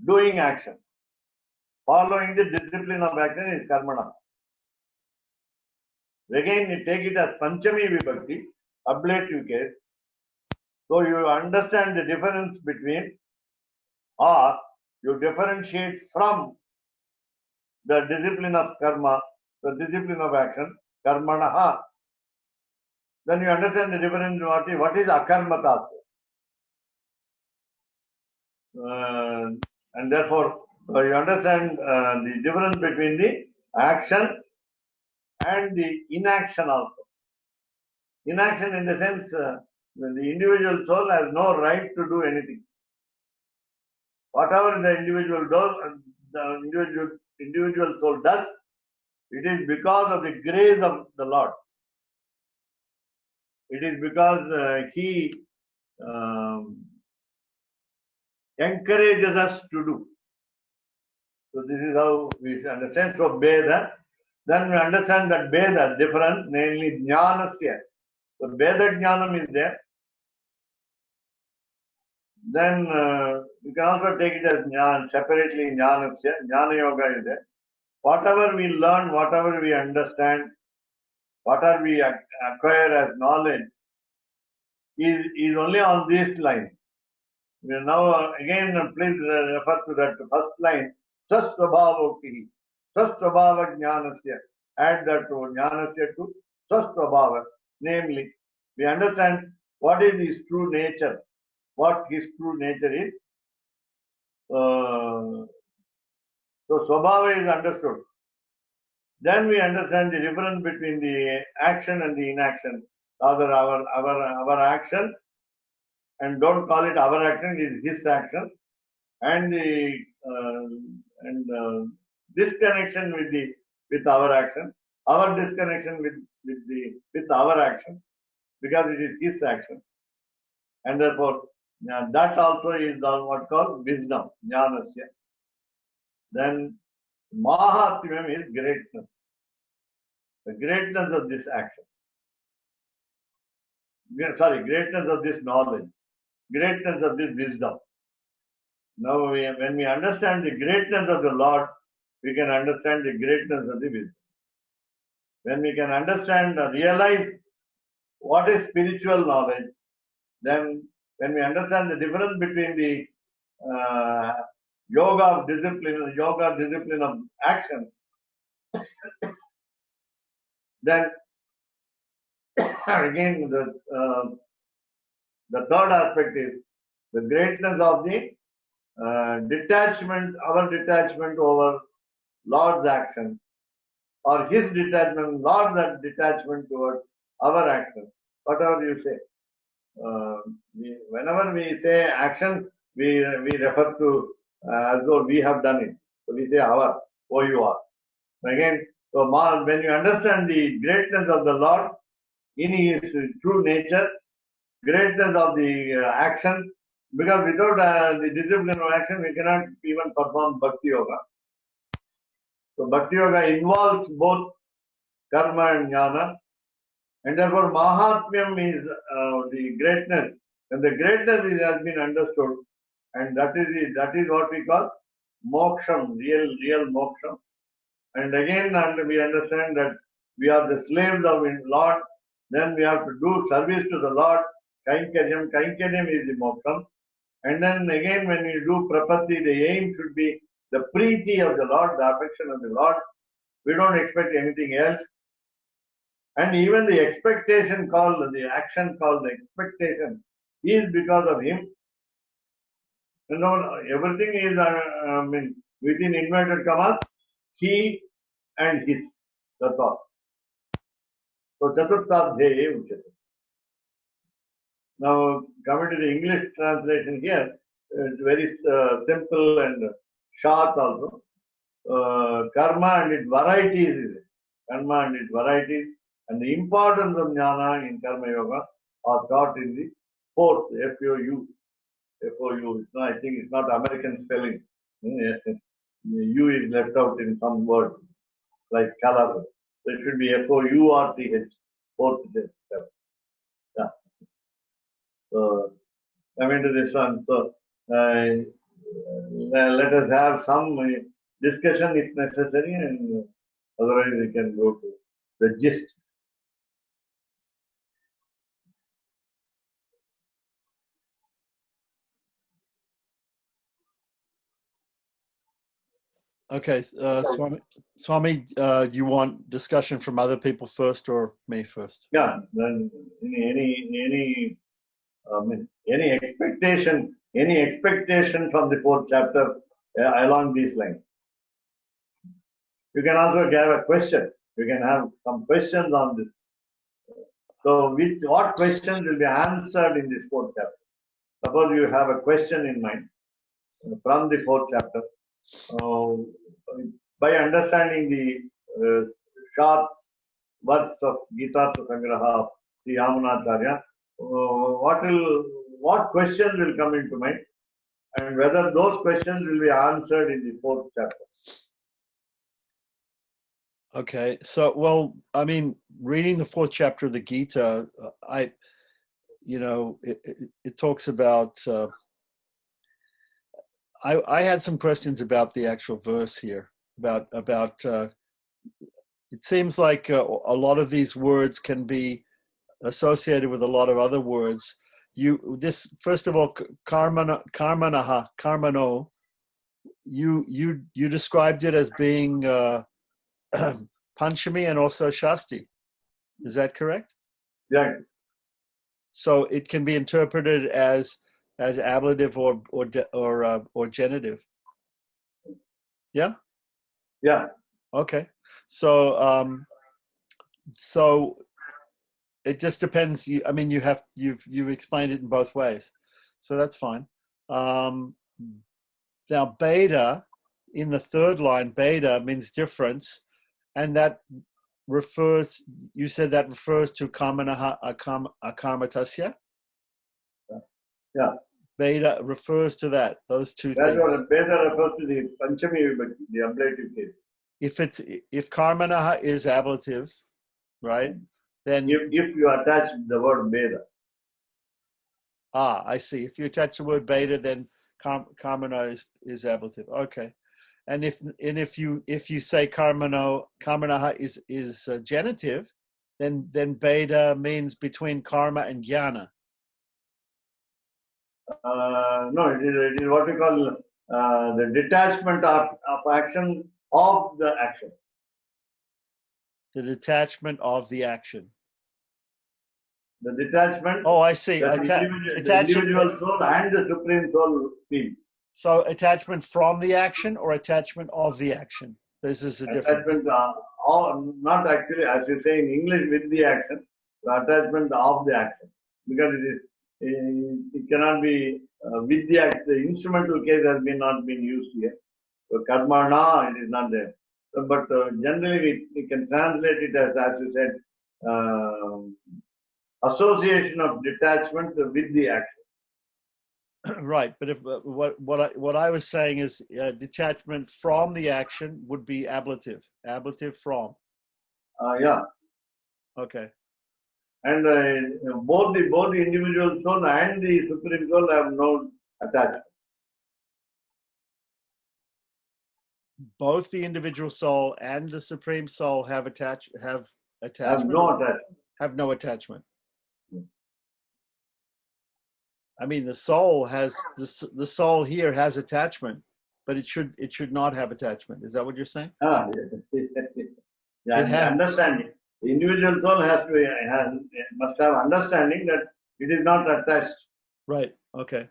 doing action. Following the discipline of action is karmana. Again, you take it as Panchami Vibhakti, ablative case. So you understand the difference between, or you differentiate from the discipline of karma, the discipline of action, karmanaha. Then you understand the difference, what is akarmatasya. And therefore, you understand the difference between the action and the inaction also. Inaction in the sense, the individual soul has no right to do anything. Whatever the individual does, the individual soul does, it is because of the grace of the Lord. It is because He encourages us to do. So this is how we understand. So Veda, then we understand that Veda different, namely Jnanasya. So Veda Jnanam is there. Then you can also take it as Jnana, separately Jnanasya. Jnana Yoga is there. Whatever we learn, whatever we understand, what are we acquire as knowledge is only on these lines. We are now again, please refer to that first line, Sasvabhavokti, Sasvabhava Jnanasya. Add that to Jnanasya to Sasvabhava. Namely, we understand what is his true nature, what his true nature is. So Swabhava is understood. Then we understand the difference between the action and the inaction. Rather, our action, and don't call it our action, it is his action, and the disconnection with our action, our disconnection with our action, because it is his action, and therefore that also is what called wisdom, jnanasya. Then Mahatmyam is greatness, the greatness of this action. Sorry, greatness of this knowledge, greatness of this wisdom. Now, when we understand the greatness of the Lord, we can understand the greatness of the wisdom. When we can understand, realize what is spiritual knowledge, then when we understand the difference between the yoga discipline of action, then again the third aspect is the greatness of the detachment, our detachment over Lord's action, or his detachment, Lord's detachment towards our action, whatever you say. Whenever we say action, we refer to as though we have done it. So we say our, OUR. Again, so when you understand the greatness of the Lord in his true nature, greatness of the action, because without the discipline of action, we cannot even perform Bhakti Yoga. So Bhakti Yoga involves both karma and jnana, and therefore Mahatmyam is the greatness, and the greatness has been understood, and that is what we call moksham, real moksham. And again, we understand that we are the slaves of the Lord, then we have to do service to the Lord. Kainkaryam is the moksham. And then again, when you do prapatti, the aim should be the preeti of the Lord, the affection of the Lord. We don't expect anything else. And even the expectation called, the action called the expectation, is because of him. You know, everything is within inverted commas, he and his. That's all. So Chaturtha Uchate. Now, coming to the English translation here, it's very simple and short also. Karma and its varieties is it. Karma and its varieties, and the importance of jnana in Karma Yoga are taught in the fourth, FOU. FOU. I think it's not American spelling. U is left out in some words, like color. So it should be FOURTH, fourth step. Yeah. So, coming to this one, so let us have some discussion if necessary, and otherwise we can go to the gist. Okay, Swami, you want discussion from other people first or me first? Yeah, then any expectation from the fourth chapter along these lines. You can also have a question. You can have some questions on this. So, what questions will be answered in this fourth chapter? Suppose you have a question in mind from the fourth chapter. By understanding the short words of Gitartha Sangraha of the Yamunacharya, what questions will come into mind, and whether those questions will be answered in the fourth chapter. Okay, so, well, I mean, reading the fourth chapter of the Gita, it talks about, I had some questions about the actual verse here, about it seems like a lot of these words can be associated with a lot of other words. This first of all, karmano. You described it as being Panchami and also Shasti. Is that correct? Yeah. So it can be interpreted as ablative or genitive. Yeah. Yeah. Okay. So so it just depends. I mean, you've explained it in both ways, so that's fine. Now, beta in the third line, beta means difference, and that refers. You said that refers to kamanaha akarmatasya. Yeah. Beta refers to that. Those two That's things. what beta refers to the Panchami Vibhakti, the ablative case. If karmanaha is ablative, right? Then if you attach the word beta. I see. If you attach the word beta, then karmana is ablative. Okay. And if you say karmanaha is genitive, then beta means between karma and jnana. No, it is what we call the detachment of action of the action. The detachment of the action. The detachment. Oh, I see. The individual soul and the supreme soul feel. So attachment from the action or attachment of the action? This is a difference. Attachment, not actually, as you say in English, with the action, the attachment of the action. Because it cannot be with the action. The instrumental case has not been used here. So karmana, it is not there. So, but generally we can translate it as you said, association of detachment with the action. Right, but if what I was saying is detachment from the action would be ablative from. Yeah. Okay. And both the individual soul and the supreme soul have no attachment. Both the individual soul and the supreme soul have attachment. Have no attachment. Have no attachment. I mean, the soul has the soul here has attachment, but it should not have attachment. Is that what you're saying? Yeah, it has understanding. The individual soul must have understanding that it is not attached. Right. Okay.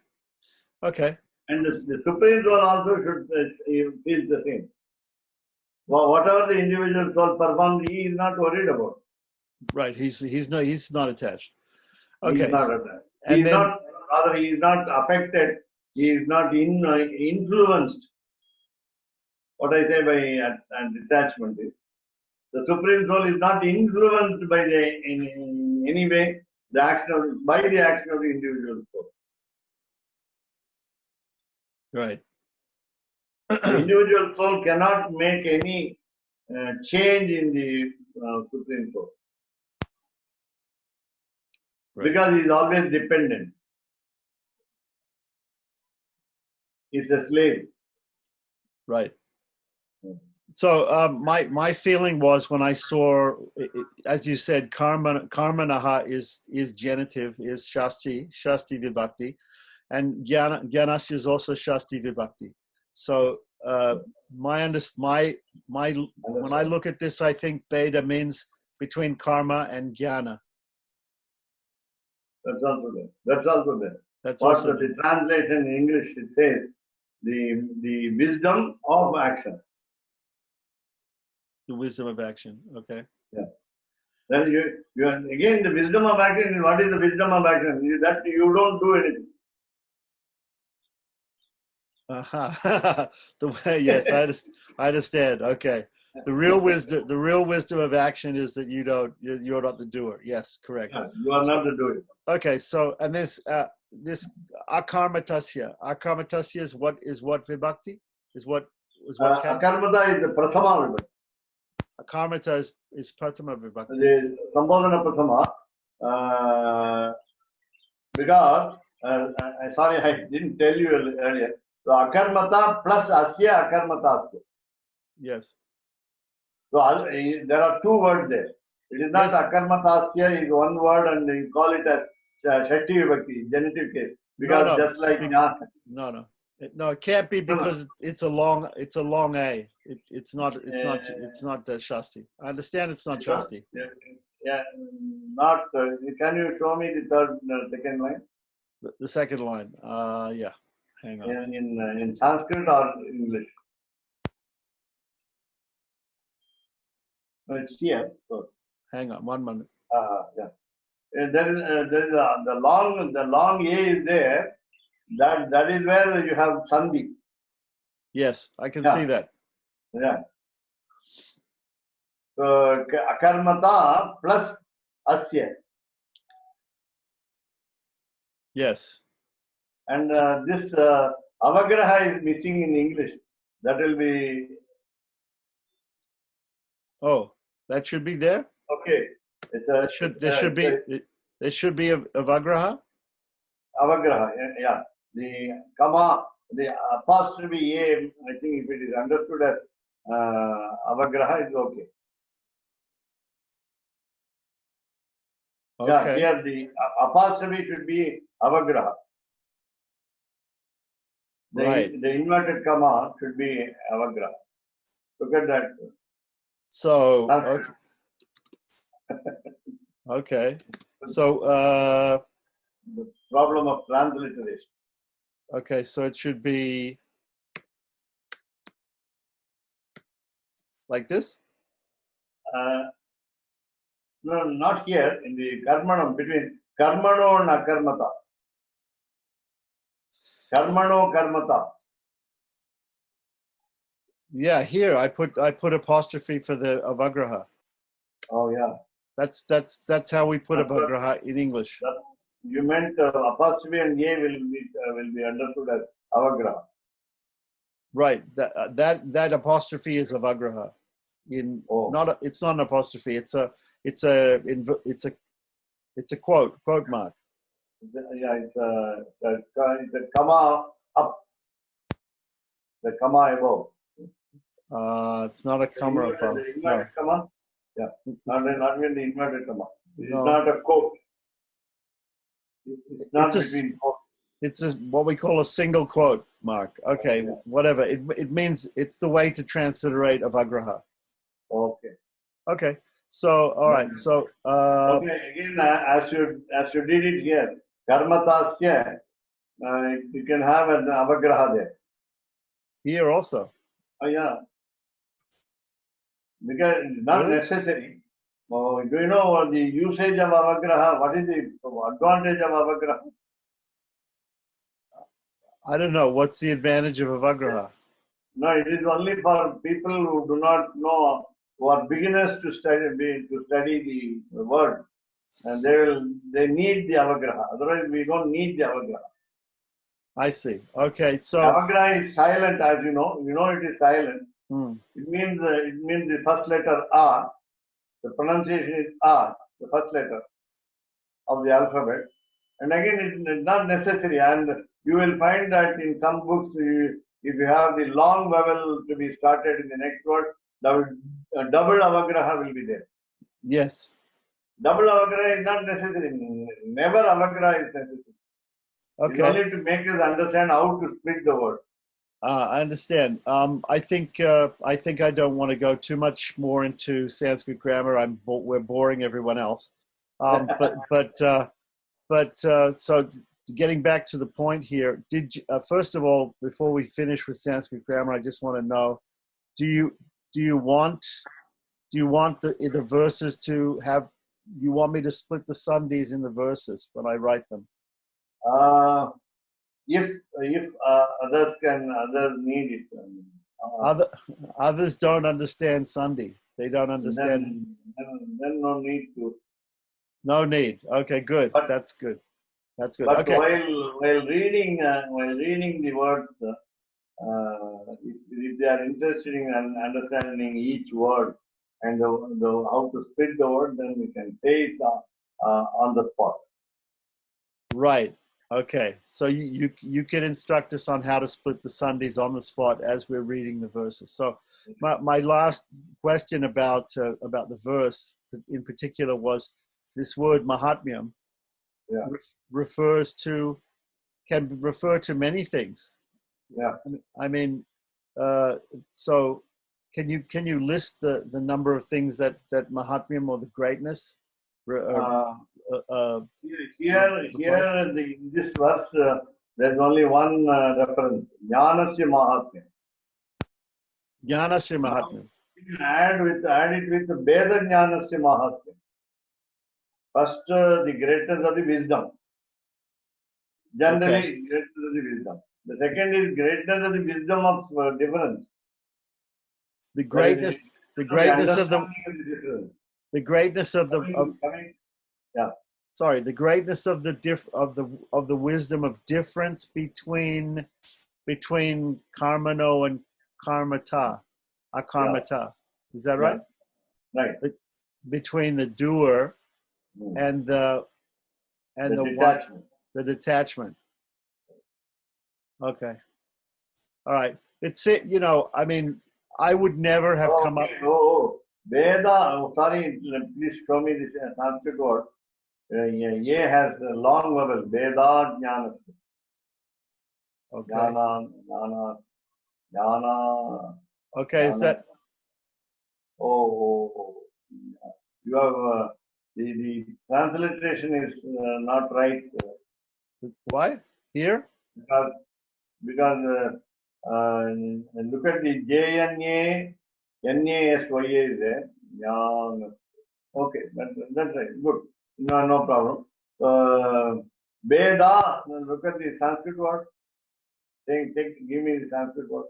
Okay. And the supreme soul also should feel the same. Well, whatever the individual soul performs, he is not worried about. Right. He's not attached. Okay. He is not attached. He is not affected. He is not influenced. What I say by detachment is the supreme soul is not influenced by in any way the action by the action of the individual soul. Right. The individual soul cannot make any change in the supreme soul. Right. Because he is always dependent. He's a slave. Right. So my feeling was when I saw, as you said, karmanaha is genitive, is shasti vibhakti, and jnanas is also shasti vibhakti. So when I look at this, I think beta means between karma and jnana. That's also there. That's also there. That's what also the translation in English it says the wisdom of action. The wisdom of action. Okay. Yeah. Then you again the wisdom of action. What is the wisdom of action? That you don't do anything. The way, yes, I understand. Okay. The real wisdom of action is that you're not the doer. Yes, correct. Yeah, you are not the doer. Okay, so and this akarmatasya is what vibhakti is what akarmata is the prathama vibhakti. Akarmata is prathama vibhakti. The sambodhana prathama because sorry I didn't tell you earlier. So akarmata plus asya akarmata asya. Yes. So there are two words there. It is not Yes. akarmatasya is one word and you call it as shakti vibhakti, genitive case. Because No, just like no, it can't be because it's a long A. It's not Shasti. I understand it's not Shasti. Yeah, not. Can you show me the second line? The second line. Yeah. Hang on. In Sanskrit or English? No, it's here. So, Hang on 1 minute. yeah. There is the long A is there. That is where you have sandhi. Yes, I can Yeah. see that. Yeah. So akarmata plus asya. Yes. And this avagraha is missing in English. That will be Oh, that should be there. okay. There should be a Vagraha. Avagraha, yeah. The comma, the apostrophe A, I think if it is understood as avagraha, is okay. Okay. Yeah, here the apostrophe should be avagraha. Right. The inverted comma should be avagraha. Look at that. So, okay. So, the problem of transliteration. okay, so it should be like this? No, not here. In the karmanam, between karmano and akarmata. Karmano karmata. Yeah, here I put apostrophe for the avagraha. Oh yeah. That's how we put avagraha in English. You meant apostrophe and A will be understood as avagraha. Right. That apostrophe is avagraha. It's not an apostrophe. It's a quote mark. Yeah, it's a comma up. The comma above. It's not a comma above. The inverted comma? Yeah. Not even the inverted comma. It's No. not a quote. It's not between quotes. It's what we call a single quote mark. Okay, Yeah. whatever. It means it's the way to transliterate avagraha. Okay. Okay. So all right. So okay. Again, as you did it here, karmatasya, you can have an avagraha there. Here also. Oh yeah. Because it's not Really? necessary. Do you know the usage of avagraha? What is the advantage of avagraha? I don't know. What's the advantage of avagraha? No, it is only for people who do not know, who are beginners to study the word, and they need the avagraha. Otherwise, we don't need the avagraha. I see. Okay, so Avagraha is silent, as you know. You know it is silent. It means the first letter R. The pronunciation is R, the first letter of the alphabet. And again, it's not necessary. And you will find that in some books, if you have the long vowel to be started in the next word, double avagraha will be there. Yes. Double avagraha is not necessary. Never avagraha is necessary. Okay. It's only to make us understand how to split the word. I understand. I think I don't want to go too much more into Sanskrit grammar. We're boring everyone else. But so getting back to the point here, did you, first of all, before we finish with Sanskrit grammar, I just want to know, do you want the verses to have? You want me to split the sandhis in the verses when I write them? If others need it. Others don't understand sandhi. They don't understand. Then no need to. No need. Okay, good. That's good. That's good. But okay. While reading the words, if they are interested in understanding each word and how to split the word, then we can say it on the spot. Right. Okay, so you can instruct us on how to split the Sandhis on the spot as we're reading the verses. So my last question about the verse in particular was this word Mahatmyam Yeah. refers to, can refer to many things. Yeah. I mean, so can you list the number of things that Mahatmyam or the greatness Here in this verse, there's only one reference, Jnanasya Mahatmya. Jnanasya Mahatmyam. You can add it with Veda Jnanasya Mahatmya. First, the greatness of the wisdom. Generally, Okay. greatness of the wisdom. The second is greatness of the wisdom of difference. The greatness of the Understanding of the difference. the greatness of the Yeah. sorry, the greatness of the wisdom of difference between karmano and karmata, akarmata. Is that right? Right. Between the doer and the detachment. The detachment. Okay. All right. It's it. You know, I mean, I would never have come up. Veda. Sorry, please show me this Sanskrit word. Ye has a long vowel. Veda Jnana. Okay. Jnana. Okay. Is that? You have the transliteration is not right. Why here? Because look at the JNA, NASYA is there. Okay, that's right. Good. No problem. Veda, look at the Sanskrit word. Give me the Sanskrit word.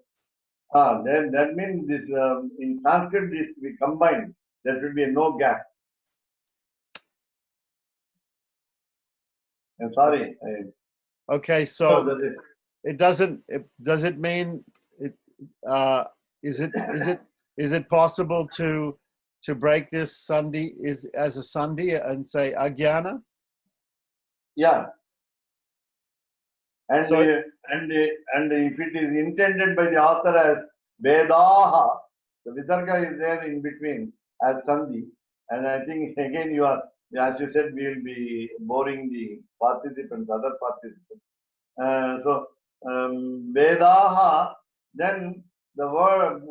Then that means this in Sanskrit this we combine. There should be no gap. I'm sorry. Okay, so it doesn't. Does it mean it? Is it possible to break this sandhi as a sandhi and say agyana? Yeah. And So and if it is intended by the author as Vedaha, the Vitarka is there in between as Sandhi. And I think again you are, as you said, we will be boring the participants, other participants. Vedaha, then the word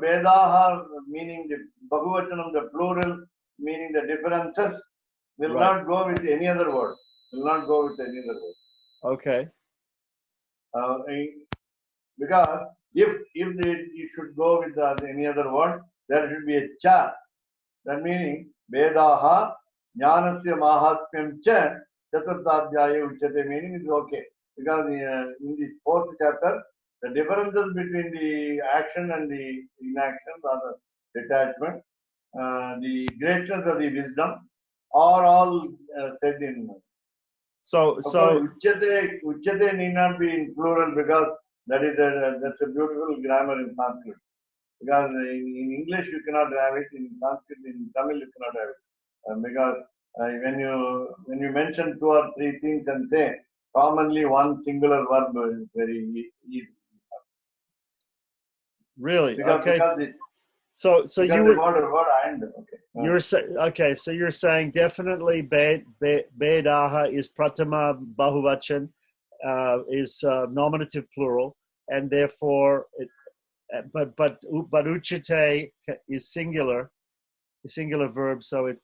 Vedaha meaning the Bahuvachanam, the plural, meaning the differences, will not go with any other word. Will not go with any other word. Okay. Because if you should go with any other word, there should be a cha. That meaning Vedaha Jnanasya Mahatmyam cha Chaturthadhyaya Uchyate, meaning is okay. Because in the fourth chapter, the differences between the action and the inaction or the detachment, the greatness of the wisdom are all said in. So Uchyate need not be in plural because that's a beautiful grammar in Sanskrit. Because in English you cannot have it, in Sanskrit, in Tamil you cannot have it. Because when you mention two or three things and say commonly one singular verb is very easy. Really? Because so you would. Word and okay. Okay. So you're saying definitely Vedaha is pratama bahuvachan, is nominative plural, and therefore but uchite is singular verb, so it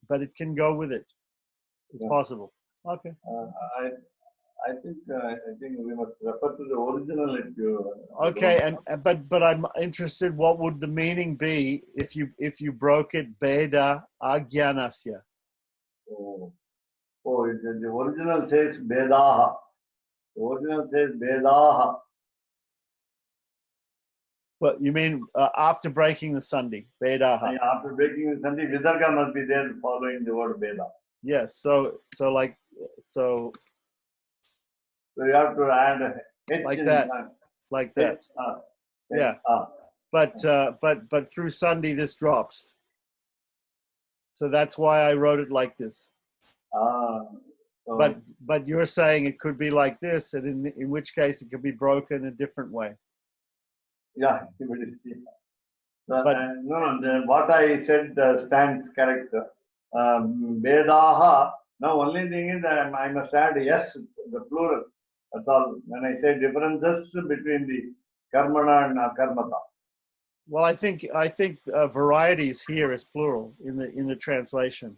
but it can go with it. It's possible. Okay. I think we must refer to the original if you. Okay, and but I'm interested. What would the meaning be if you broke it? Veda agyanasya. The original says Vedaha. The original says Vedaha. But you mean after breaking the sandhi, Vedaha? After breaking the sandhi, Visarga must be there following the word Veda. Yes. So you have to add a H like in that, time. like that. Yeah. But through sandhi this drops. So that's why I wrote it like this. But you're saying it could be like this, and in which case it could be broken a different way. Yeah, what I said stands correct. Vedaha. Now, only thing is I must add yes, the plural. That's all. When I say differences between the karmana and akarmata. Well, I think varieties here is plural in the translation.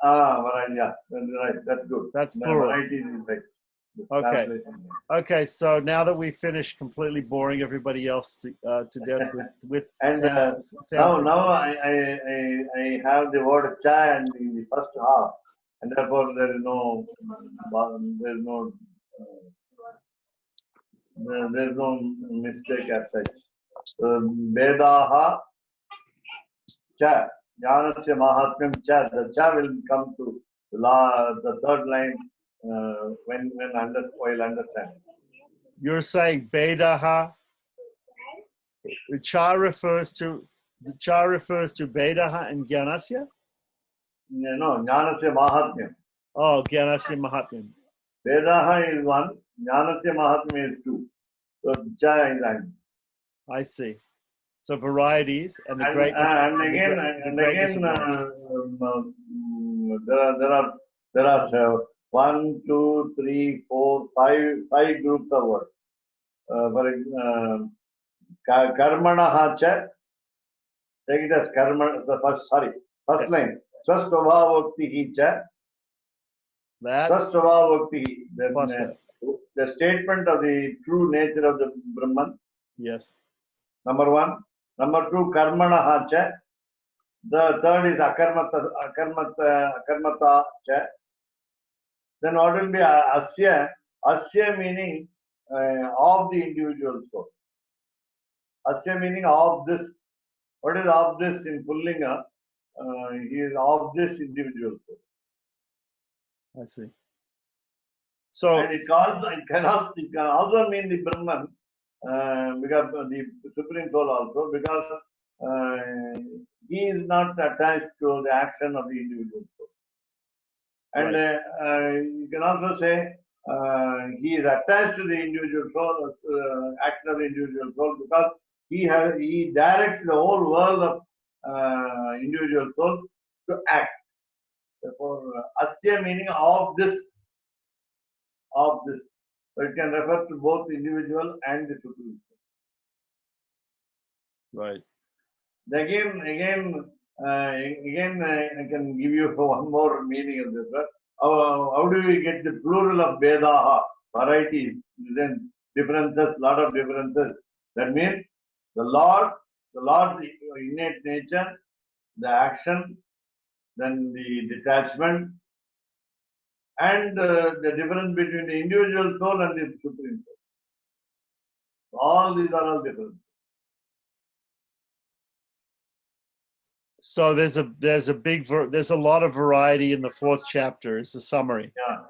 Variety, yeah, right. That's good. That's The plural. variety is right. Okay. Okay. So now that we've finished completely boring everybody else to death with And Sanskrit. now I have the word cha and in the first half, and therefore there is no mistake as such. Vedaha cha jnanasya mahatmyam cha. The cha will come to the third line while understanding. You're saying Vedaha. The cha refers to Vedaha and Jnanasya? No, jnanasya mahatmyam. Oh, Jnanasya Mahatmyam. Vedaha is one, jnanasya mahatmyam is two. So cha is nine. I see. So varieties and the greatness. There are 1, 2, 3, 4, 5 groups of words. Karmana cha. Take it as karma. First line. Sasvabhavokti cha. Sasvabhavokti. The statement of the true nature of the Brahman. Yes. Number 1. Number 2, karmana cha. The third is akarmata cha. Then what will be asya? Asya meaning of the individual soul. Asya meaning of this. What is of this in Pullinga? He is of this individual soul. I see. So and it can also mean the Brahman, because the Supreme Soul also, because he is not attached to the action of the individual soul. And you can also say he is attached to the individual soul, action of the individual soul, because he directs the whole world of individual soul to act. Therefore, asya meaning of this. So it can refer to both individual and the Supreme Soul. Right. Again, I can give you one more meaning of this. How do we get the plural of Vedaha? Varieties, then differences, lot of differences. That means the Lord's innate nature, the action, then the detachment, and the difference between the individual soul and the Supreme Soul. All these are all different. So there's a lot of variety in the 4th chapter. It's a summary. Yeah.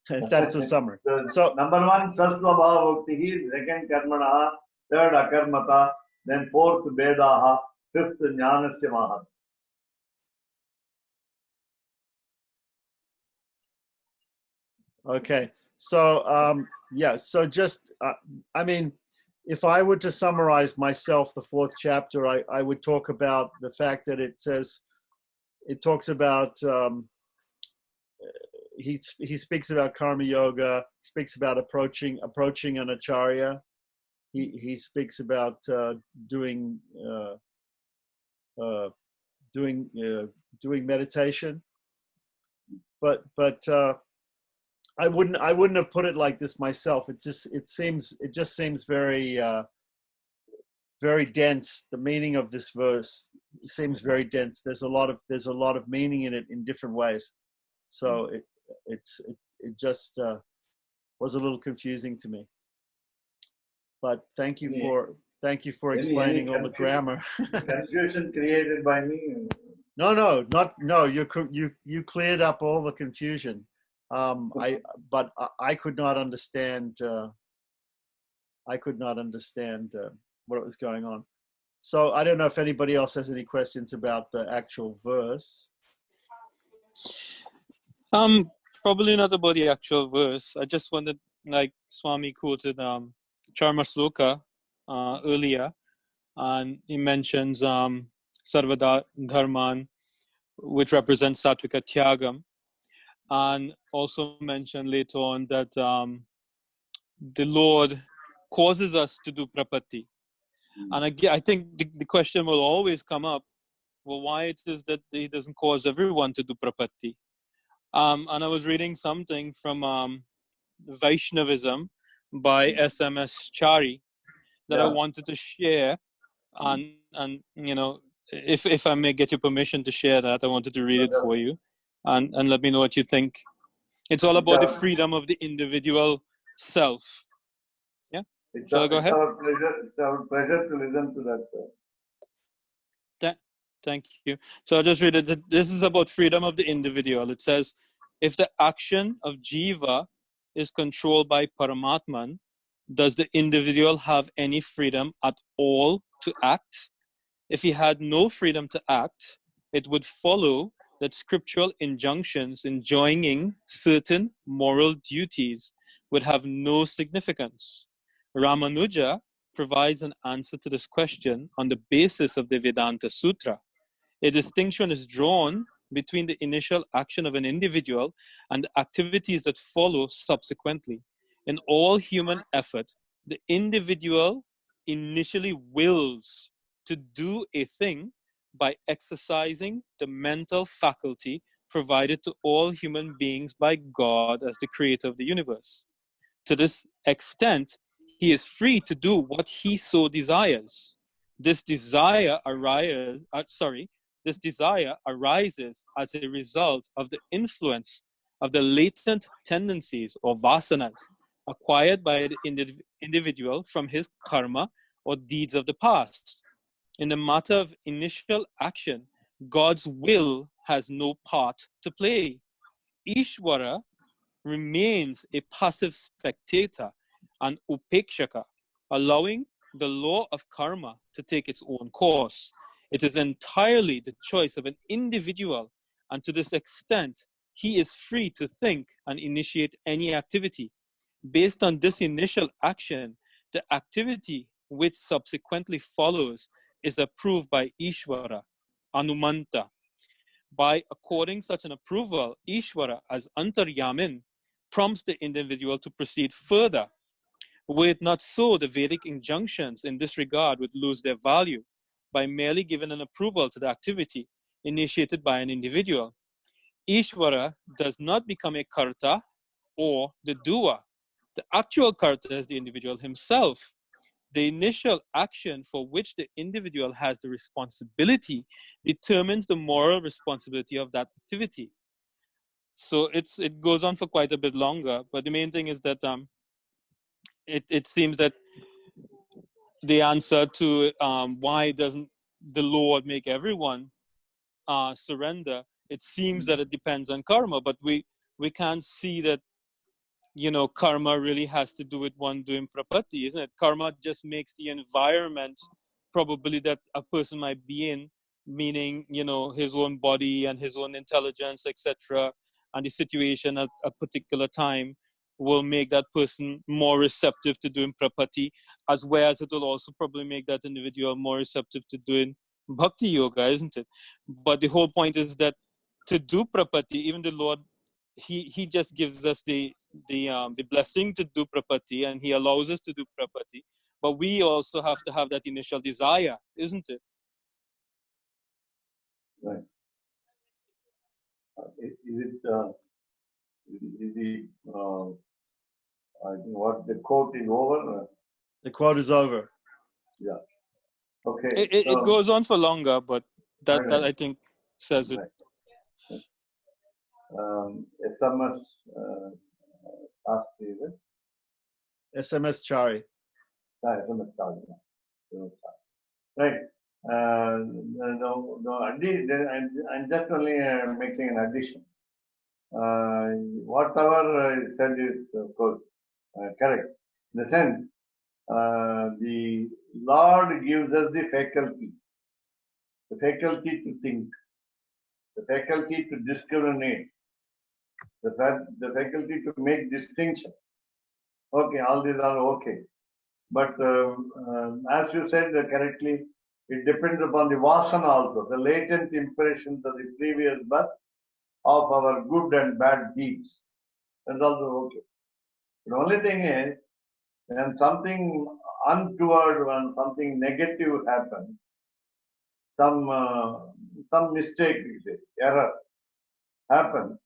That's a summary. So number 1, Sasvabhavokti, 2nd Karmana, 3rd Akarmata, then 4th Vedaha, 5th Jnanasya Mahat. Okay. So so just I mean, if I were to summarize myself, the 4th chapter, I would talk about the fact that it talks about he speaks about karma yoga, speaks about approaching an acharya. He speaks about doing meditation, but I wouldn't have put it like this myself. It just seems very very dense. The meaning of this verse seems very dense. There's a lot of meaning in it in different ways. So it just was a little confusing to me. But thank you for explaining all the grammar. Confusion created by me. No. You cleared up all the confusion. I could not understand. What was going on. So I don't know if anybody else has any questions about the actual verse. Probably not about the actual verse. I just wanted, like Swami quoted Charma Sloka earlier, and he mentions Sarvada Dharman, which represents Sattvika Tyagam, and also mentioned later on that the Lord causes us to do prapatti. And again, I think the question will always come up, well, why it is that he doesn't cause everyone to do prapatti? And I was reading something from Vaishnavism by SMS Chari that I wanted to share, and you know, if I may get your permission to share that, I wanted to read it for you, and let me know what you think. It's all about the freedom of the individual self. Yeah, shall I go ahead? It's our pleasure to listen to that. Thank you. So I'll just read it. This is about freedom of the individual. It says, if the action of jiva is controlled by Paramatman, does the individual have any freedom at all to act? If he had no freedom to act, it would follow that scriptural injunctions enjoining certain moral duties would have no significance. Ramanuja provides an answer to this question on the basis of the Vedanta Sutra. A distinction is drawn between the initial action of an individual and the activities that follow subsequently. In all human effort, the individual initially wills to do a thing by exercising the mental faculty provided to all human beings by God as the creator of the universe. To this extent, he is free to do what he so desires. This desire arises as a result of the influence of the latent tendencies or vasanas acquired by the individual from his karma or deeds of the past. In the matter of initial action, God's will has no part to play. Ishvara remains a passive spectator, an upekshaka, allowing the law of karma to take its own course. It is entirely the choice of an individual, and to this extent, he is free to think and initiate any activity. Based on this initial action, the activity which subsequently follows is approved by Ishvara, Anumanta. By according such an approval, Ishvara, as Antaryamin, prompts the individual to proceed further. Were it not so, the Vedic injunctions in this regard would lose their value by merely giving an approval to the activity initiated by an individual. Ishvara does not become a karta or the doer. The actual karta is the individual himself. The initial action for which the individual has the responsibility determines the moral responsibility of that activity. So it goes on for quite a bit longer, but the main thing is that it seems that the answer to why doesn't the Lord make everyone surrender, it seems that it depends on karma, but we can't see that, you know, karma really has to do with one doing prapatti, isn't it? Karma just makes the environment probably that a person might be in, meaning, you know, his own body and his own intelligence, etc., and the situation at a particular time will make that person more receptive to doing prapatti, as well as it will also probably make that individual more receptive to doing bhakti yoga, isn't it? But the whole point is that to do prapatti, even the Lord, he just gives us the blessing to do prapatti, and he allows us to do prapatti, but we also have to have that initial desire, isn't it? Right. I think what the quote is over. The quote is over. Yeah. Okay. It goes on for longer, but that I think says it. Right. SMS asked you, SMS Chari. SMS charge. Right. I'm just only making an addition. Whatever is said is, of course, correct. In the sense, the Lord gives us the faculty to think, the faculty to discriminate, the faculty to make distinction. Okay, all these are okay. But as you said correctly, it depends upon the vasana also, the latent impressions of the previous birth of our good and bad deeds. That's also okay. The only thing is, when something untoward, when something negative happens, some mistake, we say, error happens,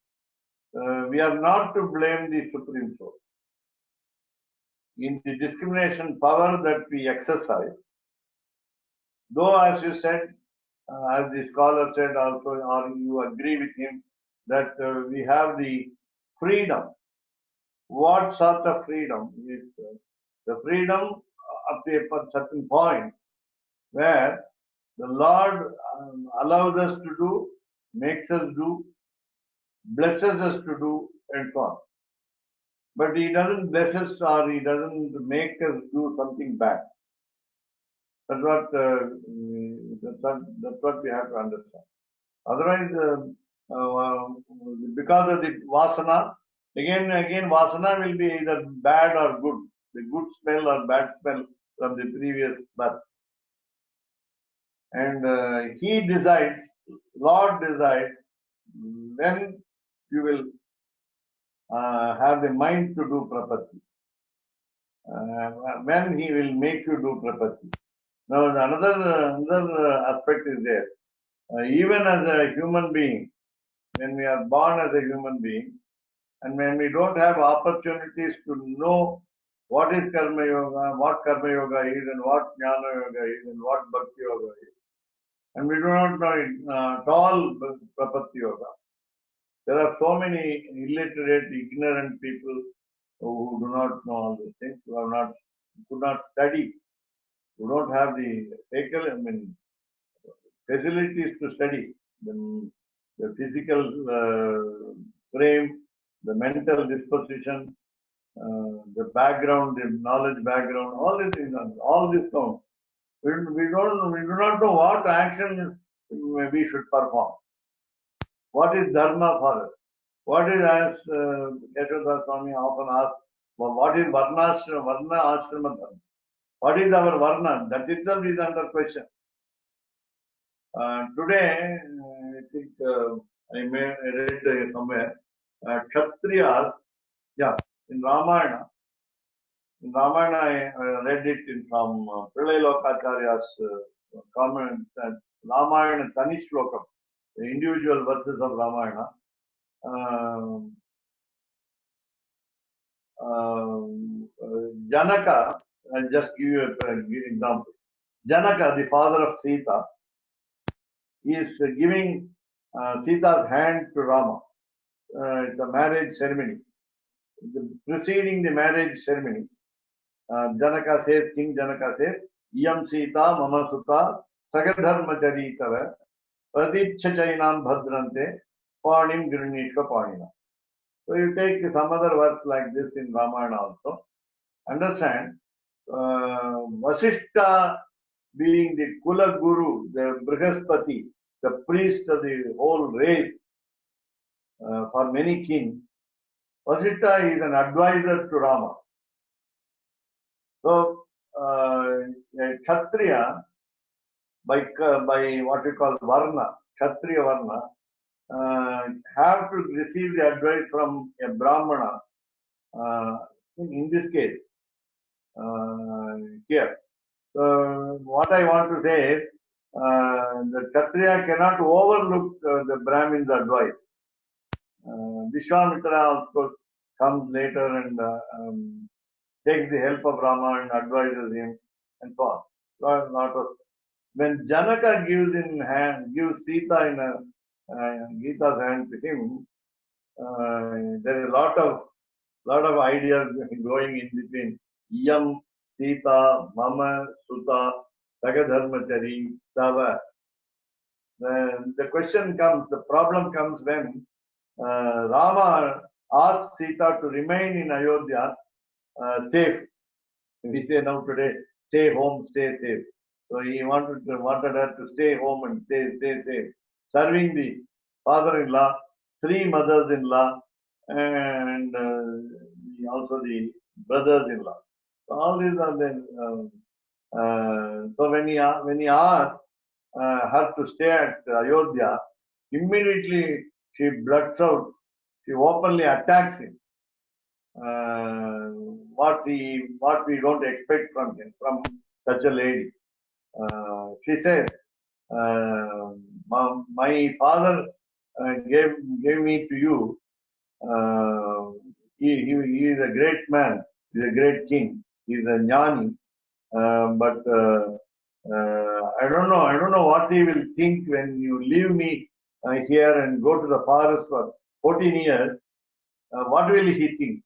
we are not to blame the Supreme Soul. In the discrimination power that we exercise, though as you said, as the scholar said also, or you agree with him, that we have the freedom. What sort of freedom is the freedom up to a certain point where the Lord allows us to do, makes us do, blesses us to do, and so on. But He doesn't bless us or He doesn't make us do something bad. That's what we have to understand. Otherwise, because of the vasana, again vasana will be either bad or good. The good smell or bad smell from the previous birth. And He decides, Lord decides, when you will have the mind to do prapatti. When He will make you do prapatti. Now, another aspect is there. Even as a human being, when we are born as a human being, and when we don't have opportunities to know what is karma yoga, what karma yoga is, and what jnana yoga is, and what bhakti yoga is, and we do not know it at all prapatti yoga. There are so many illiterate, ignorant people who do not know all these things, who could not study, who don't have the facilities to study, the physical frame, the mental disposition, the background, the knowledge background, all these things, all this count. We do not know what action we should perform. What is dharma for us? What is, as Gitartha Swami often asks, what is varna ashrama dharma? What is our varna? That itself is under question. Today, I think I read somewhere, Kshatriyas, in Ramayana. In Ramayana, I read it from Pillai Lokacharya's comment that Ramayana Tani Shlokam, the individual verses of Ramayana. Janaka, I'll just give you an example. Janaka, the father of Sita, is giving Sita's hand to Rama. It's a marriage ceremony. Preceding the marriage ceremony, Janaka says, King Janaka says, Iyam Sita mama sutta sagadharmachari tava pradipchachainam bhadrante panim grinishva panina. So you take some other words like this in Ramayana also. Understand, Vasishta being the Kula Guru, the Brihaspati, the priest of the whole race for many kings, Vasishta is an advisor to Rama. So, a Kshatriya, by what we call Varna, Kshatriya Varna, have to receive the advice from a Brahmana, in this case, here. So, what I want to say is, the Kshatriya cannot overlook the Brahmin's advice. Vishwamitra, of course, comes later and takes the help of Rama and advises him, and so on. When Janaka gives Sita in Gita's hand to him, there is a lot of ideas going in between. Iyam Sita Mama Sutta Sagadharmachari Tava. The question comes, the problem comes when Rama asks Sita to remain in Ayodhya safe. We say now today, stay home, stay safe. So he wanted her to stay home and stay safe, serving the father-in-law, 3 mothers-in-law, and also the brothers-in-law. So all these are then. So when he asked her to stay at Ayodhya, immediately she blurts out. She openly attacks him. What we don't expect from him, from such a lady. She said, "My father gave me to you. He is a great man. He is a great king. He is a jnani. But I don't know what he will think when you leave me here and go to the forest for 14 years. What will he think?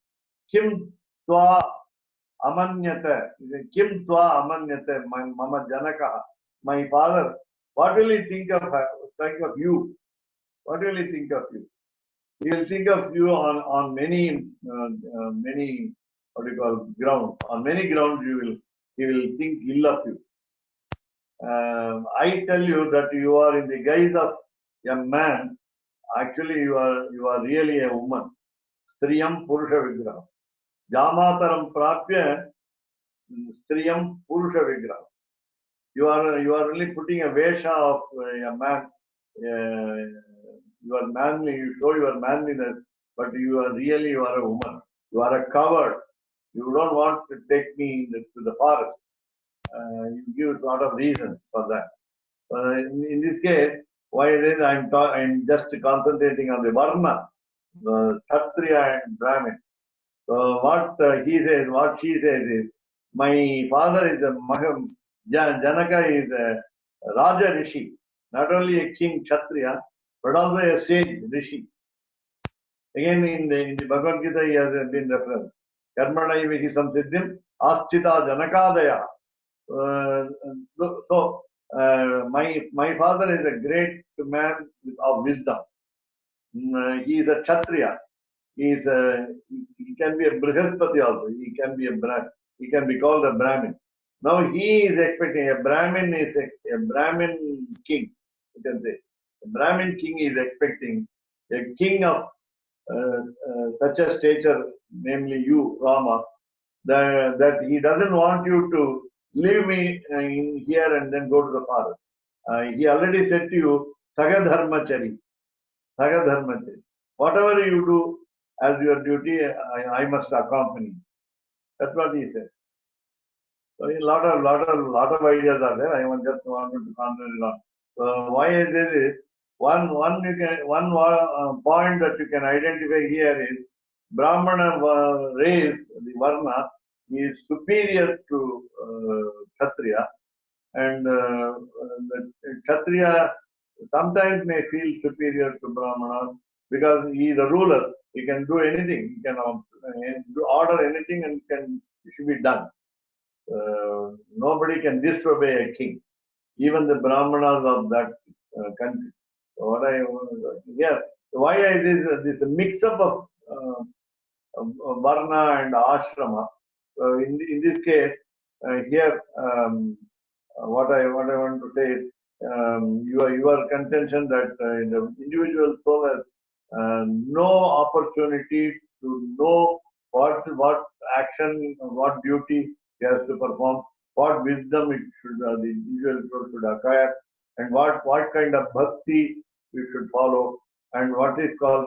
Kim twa amanyata. Kim twa amanyata. Mama Janaka. My father. What will he think of her? Think of you? What will he think of you? He will think of you on many many what do you call ground. On many grounds he will think ill of you. I tell you that you are in the guise of a man. Actually, you are really a woman. Striyam Purusha Vigraha. Jamataram Prapya Striyam Purusha Vigraha. You are only putting a vesha of a man. You are manly. You show your manliness, but you are a woman. You are a coward. You don't want to take me to the forest. You give a lot of reasons for that. In this case, why is it I'm just concentrating on the Varna, the Kshatriya and Brahmin. So what she says is, my father is a Maham, Janaka is a Raja Rishi, not only a king Kshatriya, but also a sage Rishi. Again, in the Bhagavad Gita, he has been referenced. Karmana ivihi samsiddhim asthita janakadaya. So, my father is a great man of wisdom. He is a Kshatriya. He can be a Brihaspati also. He can be called a Brahmin. Now he is expecting a Brahmin is a Brahmin king. You can say a Brahmin king is expecting a king of such a stature, namely you, Rama, that he doesn't want you to leave me in here and then go to the forest. He already said to you, Sagadharmachari. Sagadharmachari. Whatever you do as your duty, I must accompany. That's what he said. So a lot of ideas are there. I just wanted to concentrate on. So why is this? One point that you can identify here is Brahmana race, the Varna, is superior to Kshatriya, and the Kshatriya sometimes may feel superior to Brahmana because he is a ruler. He can do anything. He can order anything and it should be done. Nobody can disobey a king, even the Brahmanas of that country. So why is this mix up of Varna and Ashrama? So in this case, here what I want to say is your contention that the individual soul has no opportunity to know what action, what duty he has to perform, what wisdom the individual soul should acquire, and what kind of bhakti we should follow, and what is called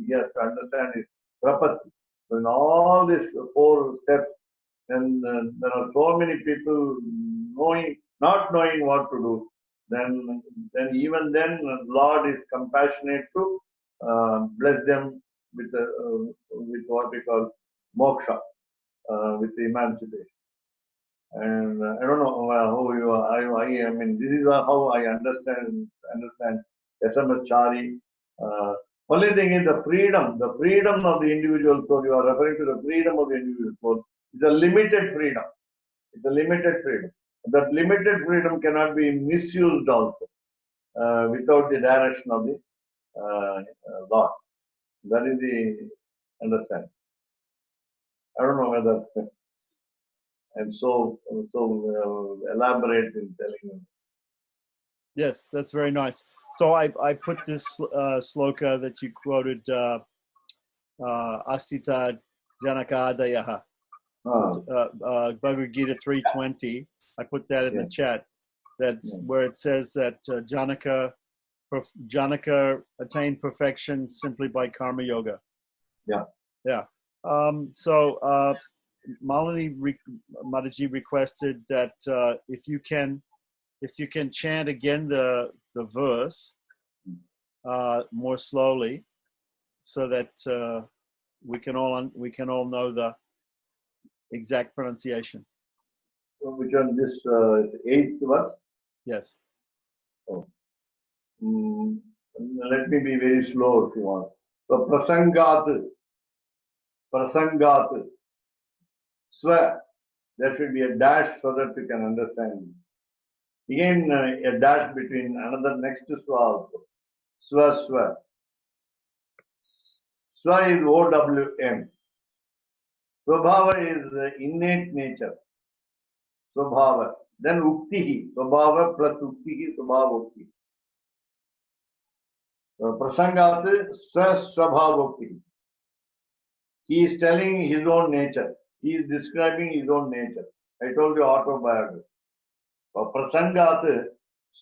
he has to understand is prapatti. So in all these 4 steps, and there are so many people not knowing what to do. Then even then, Lord is compassionate to bless them with what we call moksha, with emancipation. And I don't know how you are. I mean, this is how I understand SMS Chari. Only thing is the freedom of the individual soul. You are referring to the freedom of the individual soul. It's a limited freedom. It's a limited freedom. That limited freedom cannot be misused also without the direction of the Lord. That is the understanding. I don't know whether I'm so elaborate in telling you. Yes, that's very nice. So I put this sloka that you quoted, Asita Janakadayaha, Bhagavad Gita 3:20. I put that in the chat. That's where it says that Janaka attained perfection simply by karma yoga. Yeah. So Malini Mataji requested that if you can chant again the verse more slowly, so that we can all know the exact pronunciation. So which one? This eighth verse? Yes. Oh. Let me be very slow if you want. So prasangat, swa. There should be a dash so that you can understand. Again, a dash between another next swa also. Swa. Swa is OWM. Swabhava is innate nature. Swabhava. Then uktihi. Swabhava plus uktihi, swabhava uktihi. Prasangat swabhavokti. He is telling his own nature. He is describing his own nature. I told you autobiography. Prasangat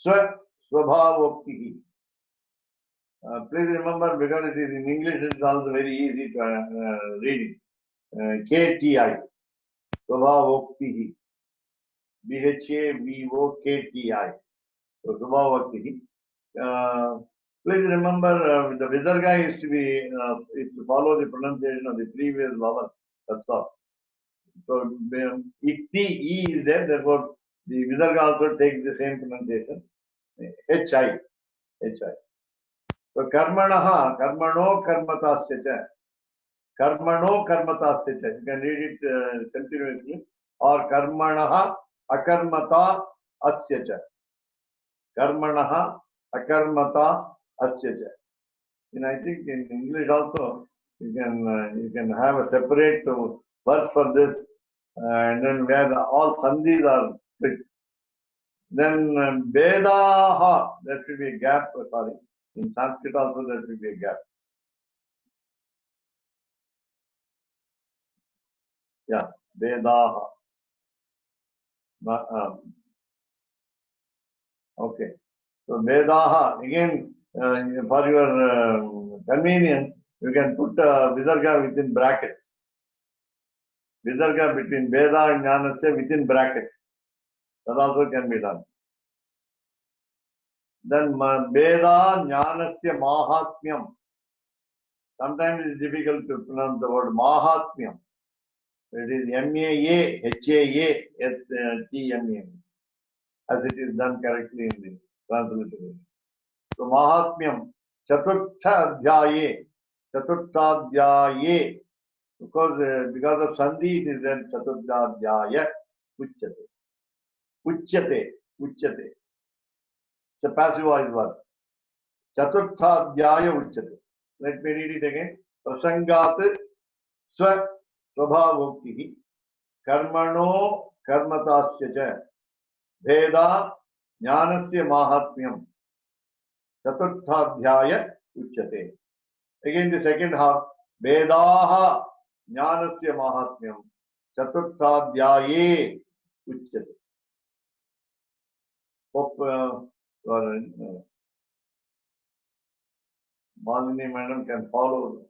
swabhavokti. Please remember, because it is in English, it is also very easy to read it. KTI. Swabhavokti. BHAVOKTI. So swabhavokti. Please remember, the Visarga is to follow the pronunciation of the previous vowel. That's all. So, Ikti, E is there, therefore, the Visarga also takes the same pronunciation. HI. So, Karmanaha, Karmano Karmatasya. Karmano Karmatasya. You can read it continuously. Or Karmanaha Akarmata Asya. Karmanaha Akarmata Asya. And I think in English also you can have a separate verse for this, and then where all sandhis are split. Then Vedaha, there should be a gap. Sorry, in Sanskrit also there should be a gap. Yeah, Vedaha. Okay, so Vedaha again. For your convenience, you can put Visarga within brackets. Visarga between Veda and Jnanasya within brackets. That also can be done. Then Veda Jnanasya Mahatmyam. Sometimes it is difficult to pronounce the word Mahatmyam. It is MAAHAATMA, as it is done correctly in the transliteration. So Mahatmyam, Chaturtha Adhyaye, because of Sandhi it is then Chaturtha Adhyaya, Uchyate. It's a passive voice word. Chaturtha Adhyaya Uchyate. Let me read it again. Prasangat Swabhavokti Karmano Karmatasya Veda Jnanasya Mahatmyam Chaturthadhyaya Uchyate. Again the second half. Vedaha Jnanasya Mahatmyam Chaturthadhyaye Uchyate. Hope Malini Madam can follow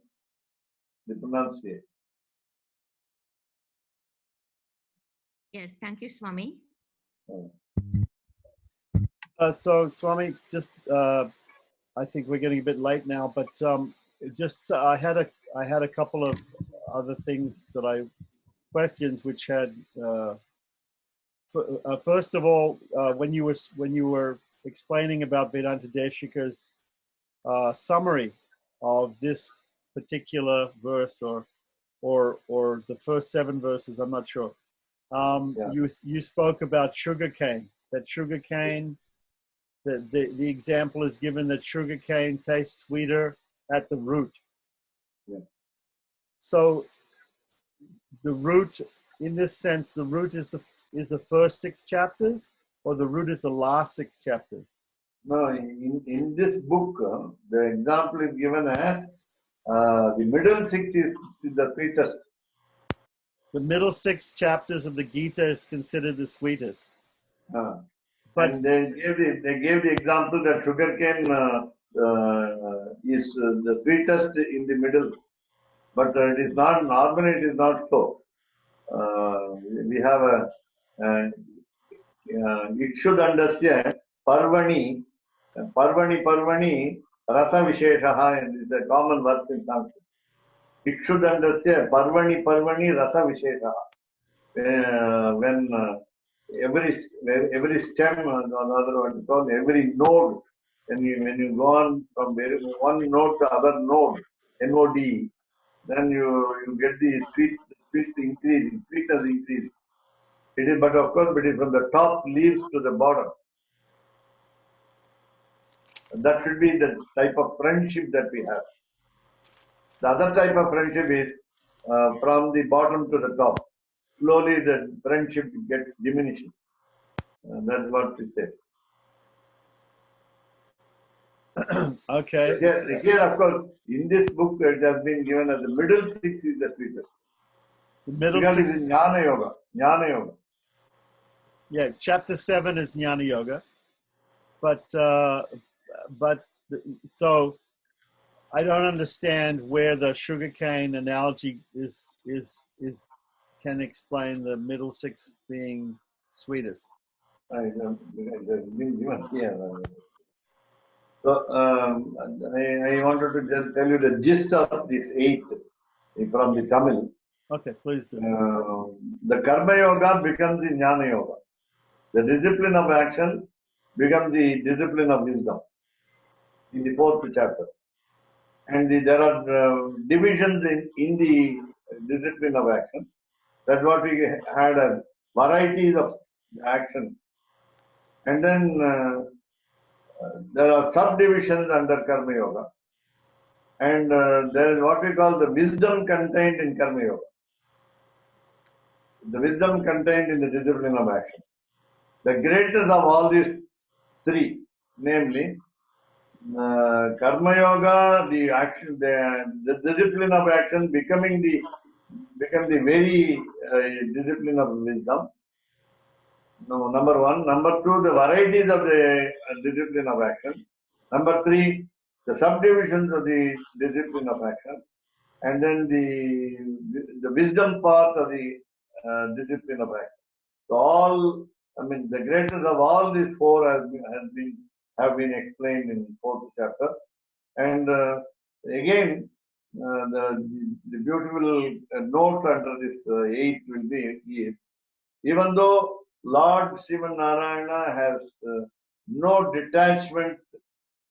the pronunciation. Yes, thank you, Swami. So Swami, just I think we're getting a bit late now, but just I had a couple of other things that questions which had first of all, when you were explaining about Vedanta Deshika's summary of this particular verse or the first 7 verses, I'm not sure. You spoke about sugarcane. That sugarcane, the example is given that sugarcane tastes sweeter at the root. Yeah. So the root, in this sense, the root is the first 6 chapters, or the root is the last 6 chapters? No, in this book, the example is given as the middle six is the sweetest. The middle 6 chapters of the Gita is considered the sweetest. But And they gave the example that sugarcane is the sweetest in the middle, but it is not normally. It is not so. We have a Ikshudandasya Parvani Rasa Visheshaha, and is a common verse in Sanskrit. Ikshudandasya Parvani Rasa Visheshaha. When every stem, another one called every node, when you go on from one node to other node, NOD, then you get the sweet increasing, sweetness increasing. It is, but of course, it is from the top leaves to the bottom. That should be the type of friendship that we have. The other type of friendship is from the bottom to the top. Slowly, the friendship gets diminishing. That's what we say. okay. Here, of course, in this book, it has been given as the middle six is the sweetest. The middle because 6. it is Jnana Yoga. Jnana Yoga. Yeah, chapter 7 is Jnana Yoga. But so I don't understand where the sugarcane analogy is can explain the middle 6 being sweetest. It has been given here. So I wanted to just tell you the gist of this 8 from the Tamil. Okay, please do. The Karma Yoga becomes the Jnana Yoga. The discipline of action becomes the discipline of wisdom in the 4th chapter. And there are divisions in the discipline of action. That's what we had as varieties of action. And then there are subdivisions under Karma Yoga. And there is what we call the wisdom contained in Karma Yoga. The wisdom contained in the discipline of action. The greatest of all these 3, namely Karma Yoga, the action, the discipline of action become the very discipline of wisdom. No, number 1. Number 2, the varieties of the discipline of action. Number 3, the subdivisions of the discipline of action. And then the wisdom part of the discipline of action. So the greatest of all these 4 have been explained in 4th chapter. And again, the beautiful note under this 8 will be is, even though Lord Sriman Narayana has no detachment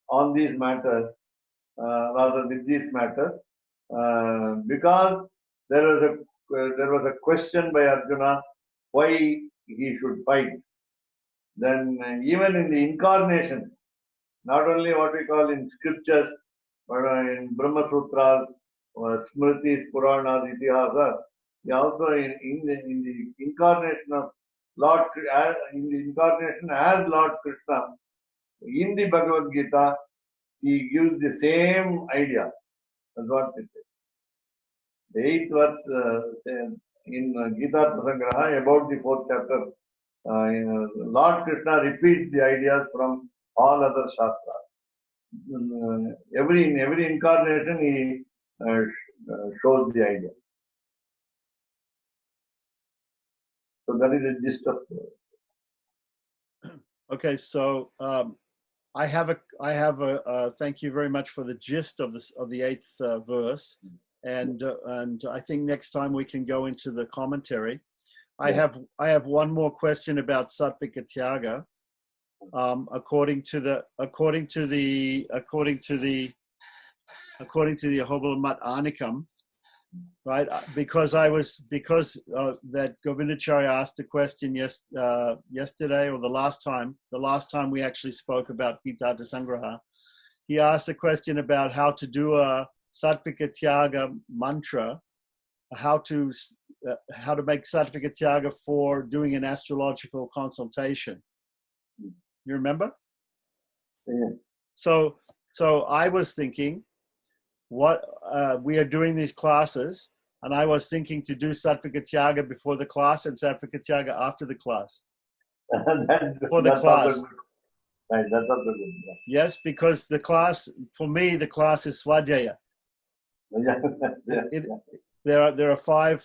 on these matters, rather with these matters, because there was a question by Arjuna why he should fight. Then even in the incarnations, not only what we call in scriptures, but in Brahma Sutras, Smritis, Puranas, Itihasas, also in the incarnation of Lord, in the incarnation as Lord Krishna, in the Bhagavad Gita, he gives the same idea. That's what it is. The 8th verse in Gitartha Sangraha about the 4th chapter, Lord Krishna repeats the ideas from all other shastras. In every incarnation, he shows the idea. So that is the gist of. Okay, so I have a thank you very much for the gist of this of the 8th verse, and I think next time we can go into the commentary. I have one more question about Sattvika Tyaga. According to the Ahobala Mat Arnikam, right? Because that Govindacharya asked a question yesterday or the last time we actually spoke about Gitartha Sangraha, he asked a question about how to do a Sattvika Tyaga mantra, how to make Sattvika Tyaga for doing an astrological consultation. You remember? Yeah. So I was thinking, what we are doing these classes, and I was thinking to do Sattvika Tyaga before the class and Sattvika Tyaga after the class. For the That's class. also good. Right, that's also good. Yeah. Yes, because the class, for me, the class is Swadhyaya. Yeah. Yeah. There are five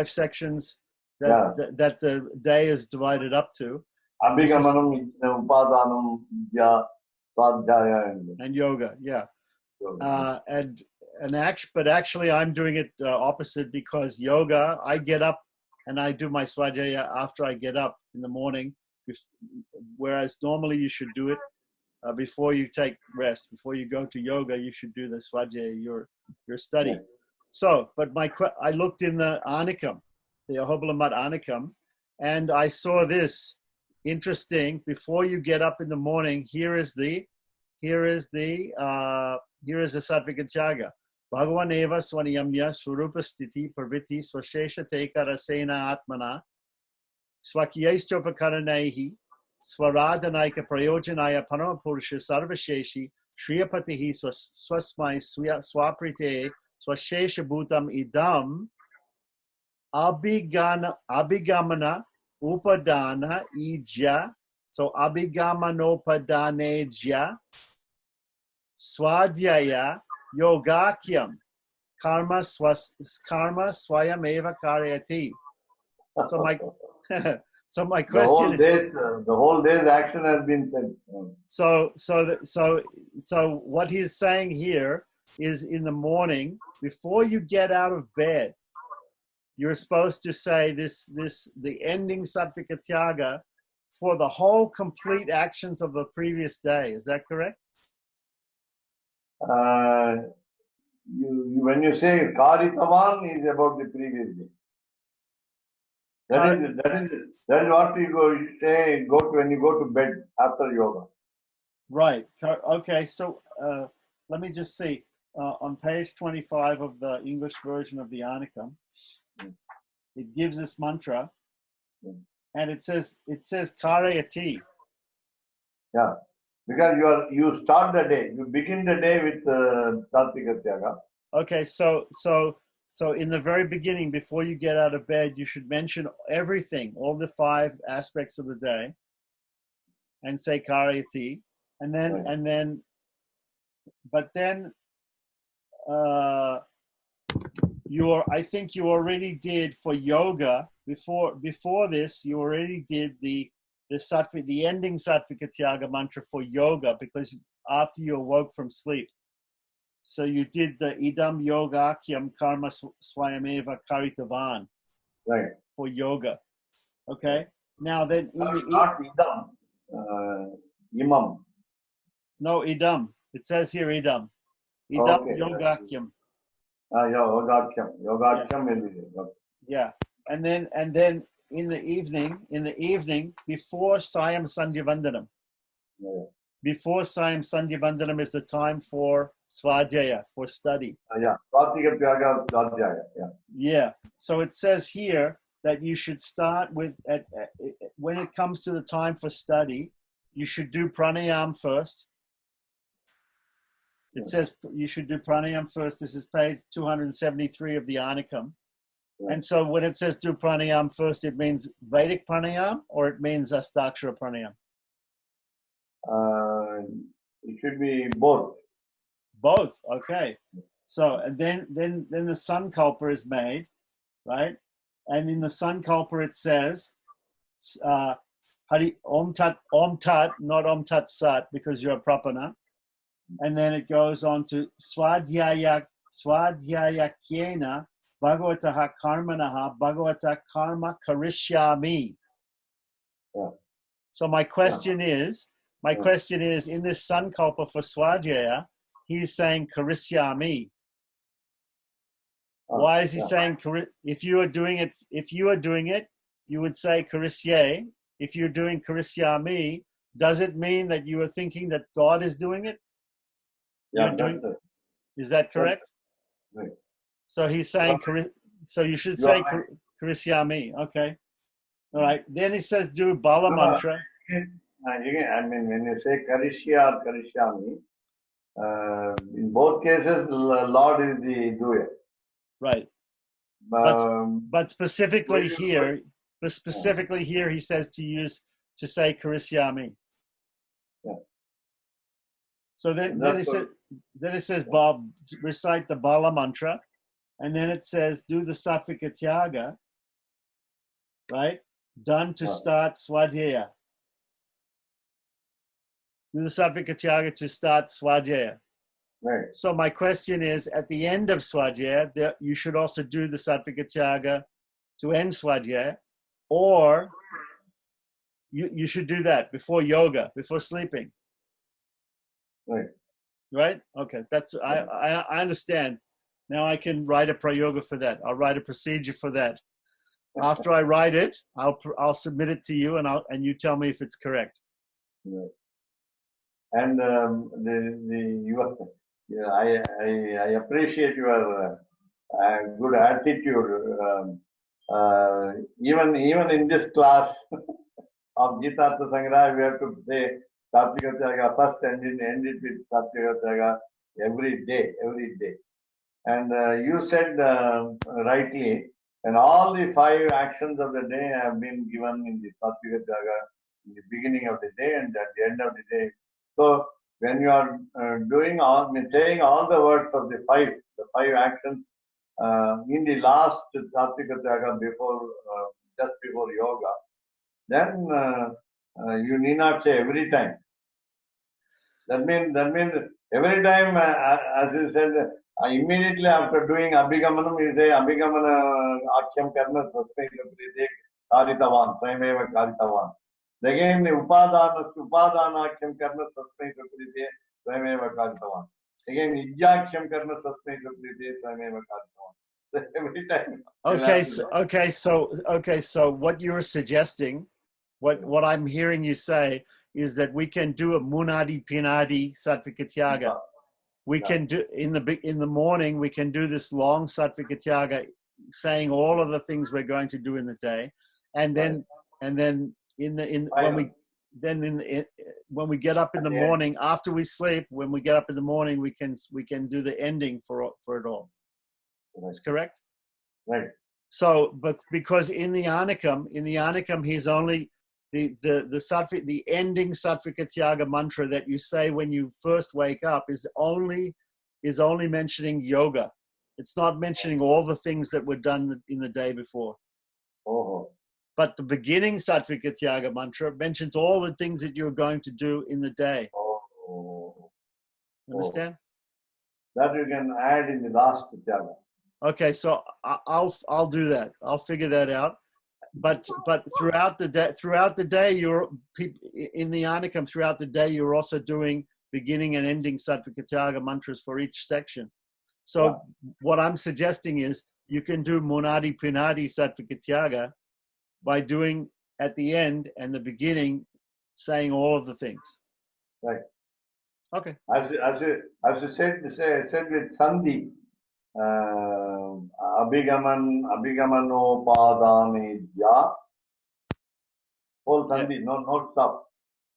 sections that the day is divided up to. And this is- Abhigamanam, Upadanam, Vidya, Swadhyaya, and yoga, yeah. yoga. But actually I'm doing it opposite, because yoga, I get up and I do my Swadhyaya after I get up in the morning, whereas normally you should do it before you take rest. Before you go to yoga, you should do the Swadhyaya, your study. Yeah. So, but I looked in the Anikam, the Ahobalamat Anikam, and I saw this interesting. Before you get up in the morning, here is the Sattvika Tyaga. Bhagavan eva swaniyamya swarupa sthiti praviti swashesha teka rasena atmana swakyaistropakaranahi swaradhanaika prayojanaya paramapurusha sarvasheshi shriyapatihi swasmai swaprite swashesha bhutam idam abhigamana upadana ija. So abhigamanopadanaja swadhyaya yogakyam karma swayameva karyati. So my so my question the whole day's action has been said. So what he's saying here is, in the morning, before you get out of bed, you're supposed to say the ending Sattvika Tyaga for the whole complete actions of the previous day. Is that correct? When you say Karitavan is about the previous day. That is what you say when you go to bed after yoga. Right. Okay. So let me just see. On page 25 of the English version of the Anikam, it gives this mantra, and it says Karayati. Yeah, because you start the day, you begin the day with Sattvika Tyaga. Okay. So in the very beginning, before you get out of bed, you should mention everything, all the 5 aspects of the day, and say Karayati, and then Right. but then I think you already did for yoga before this. You already did the ending Sattvika Tyaga mantra for yoga, because after you awoke from sleep. So you did the idam yogakyam karma swayameva karitavan, Right. for yoga. Okay. Now then, Not idam, imam. No, idam. It says here idam. Idam Okay. yogakyam. Yogakyam. Yogakyam will be there. Yeah. And then in the evening, before Sayam Sandhya Vandanam. Yeah. Before Sayam Sandhya Vandanam is the time for Swadhyaya, for study. Yeah. Sattvika Tyaga, Swadhyaya. Yeah. Yeah. So it says here that you should start with, when it comes to the time for study, you should do pranayam first. It says you should do pranayam first. This is page 273 of the Anikam. Yeah. And so when it says do pranayam first, it means Vedic pranayam, or it means Astakshara pranayam? It should be both. Both. Okay. So, and then the Sankalpa is made, right? And in the Sankalpa it says, Hari Om Tat, not Om Tat Sat, because you're a Prapana. And then it goes on to Swadhyaya Kyena Bhagavataha Karmanaha Bhagavata Karma Karishyami. Yeah. So my question is, in this Sankalpa for Swadhyaya, he's saying Karishyami. Why is he saying, if you are doing it, you would say Karisye. If you're doing Karishyami, does it mean that you are thinking that God is doing it? Yeah, that's it. Is that correct? Right. So he's saying, so you should say Karishyami. Okay. All right. Then he says, do Bala mantra. again, I mean, when you say Karishya or Karishyami, in both cases, Lord is the doer. Right. But specifically here, he says to say Karishyami. Yeah. So then it says Bob recite the Bala mantra, and then it says do the Sattvika Tyaga, right? Done to start Swadhyaya. Do the Sattvika Tyaga to start Swadhyaya. Right. So my question is, at the end of Swadhyaya, you should also do the Sattvika Tyaga to end Swadhyaya, or you should do that before yoga, before sleeping. Right. Right? Okay, I understand. Now I can write a prayoga for that. I'll write a procedure for that. After I write it, I'll submit it to you, and you tell me if it's correct. Right. And I appreciate your good attitude. Even in this class of Gitartha Sangraha, we have to say Sattvika Tyaga first and end it with Sattvika Tyaga every day. And you said rightly, and all the 5 actions of the day have been given in the Sattvika Tyaga in the beginning of the day and at the end of the day. So when you are saying all the words of the 5 actions in the last Sattvika Tyaga just before yoga, then you need not say every time. That means every time, as you said, immediately after doing Abhigamanam, you say Abhigamana Akhyam Karna Swasmai Kaprite Karitavan, Swayameva Karitavan. Again, Upadana Akhyam Karna Swasmai Kaprite Swayameva Karitavan. Again, Ijjakhyam Karna Swasmai Kaprite Swayameva Karitavan. Every time. Okay. So what you're suggesting, what I'm hearing you say, is that we can do a Munadi Pinadi Sattvika Tyaga. We can do in the morning. We can do this long Sattvika Tyaga, saying all of the things we're going to do in the day, and then when we get up in the morning after we sleep, when we get up in the morning, we can do the ending for it all. That's correct. Right. So, but because in the Anakam, he's only the ending Sattvika Tyaga mantra that you say when you first wake up is only mentioning yoga. It's not mentioning all the things that were done in the day before. Oh. But the beginning Sattvika Tyaga mantra mentions all the things that you're going to do in the day. Oh. Understand? That you can add in the last Tyaga. Okay, so I'll do that. I'll figure that out. But throughout the day, you're in the Anakam. Throughout the day, you're also doing beginning and ending Sattvika Tyaga mantras for each section. So what I'm suggesting is you can do Munadi Pinadi Sattvika Tyaga by doing at the end and the beginning, saying all of the things. Right. Okay. As you said with Sandhi. Abhigamano Padanidya. Whole Sandhi, no stop.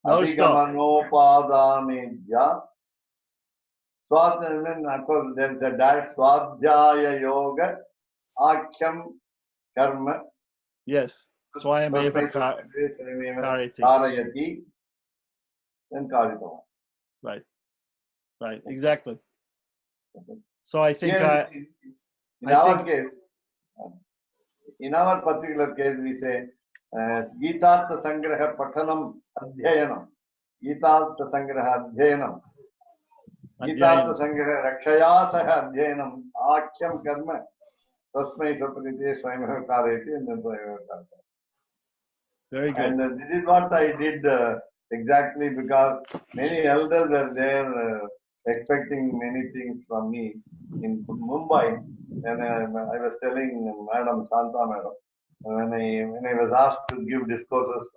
No stop. Abhigamano Padanidya. Of course, there's a dash. Swadhyaya Yoga Akhyam Karma. Yes. Swayameva Karayati. Then Karitavan. Right. Exactly. So I think in our particular case, we say Gitartha Sangraha Pathanam Adhyayanam. Gitartha Sangraha Adhyayanam. Gitartha Sangraha Rakshaya Saha Adhyayanam. Akhyam Karma. Tasmai Saprite Swayameva Karayati, and then Swayameva Karayati. Very good. And this is what I did exactly because many elders were there expecting many things from me in Mumbai. And I was telling Madam Santa Madam, when I was asked to give discourses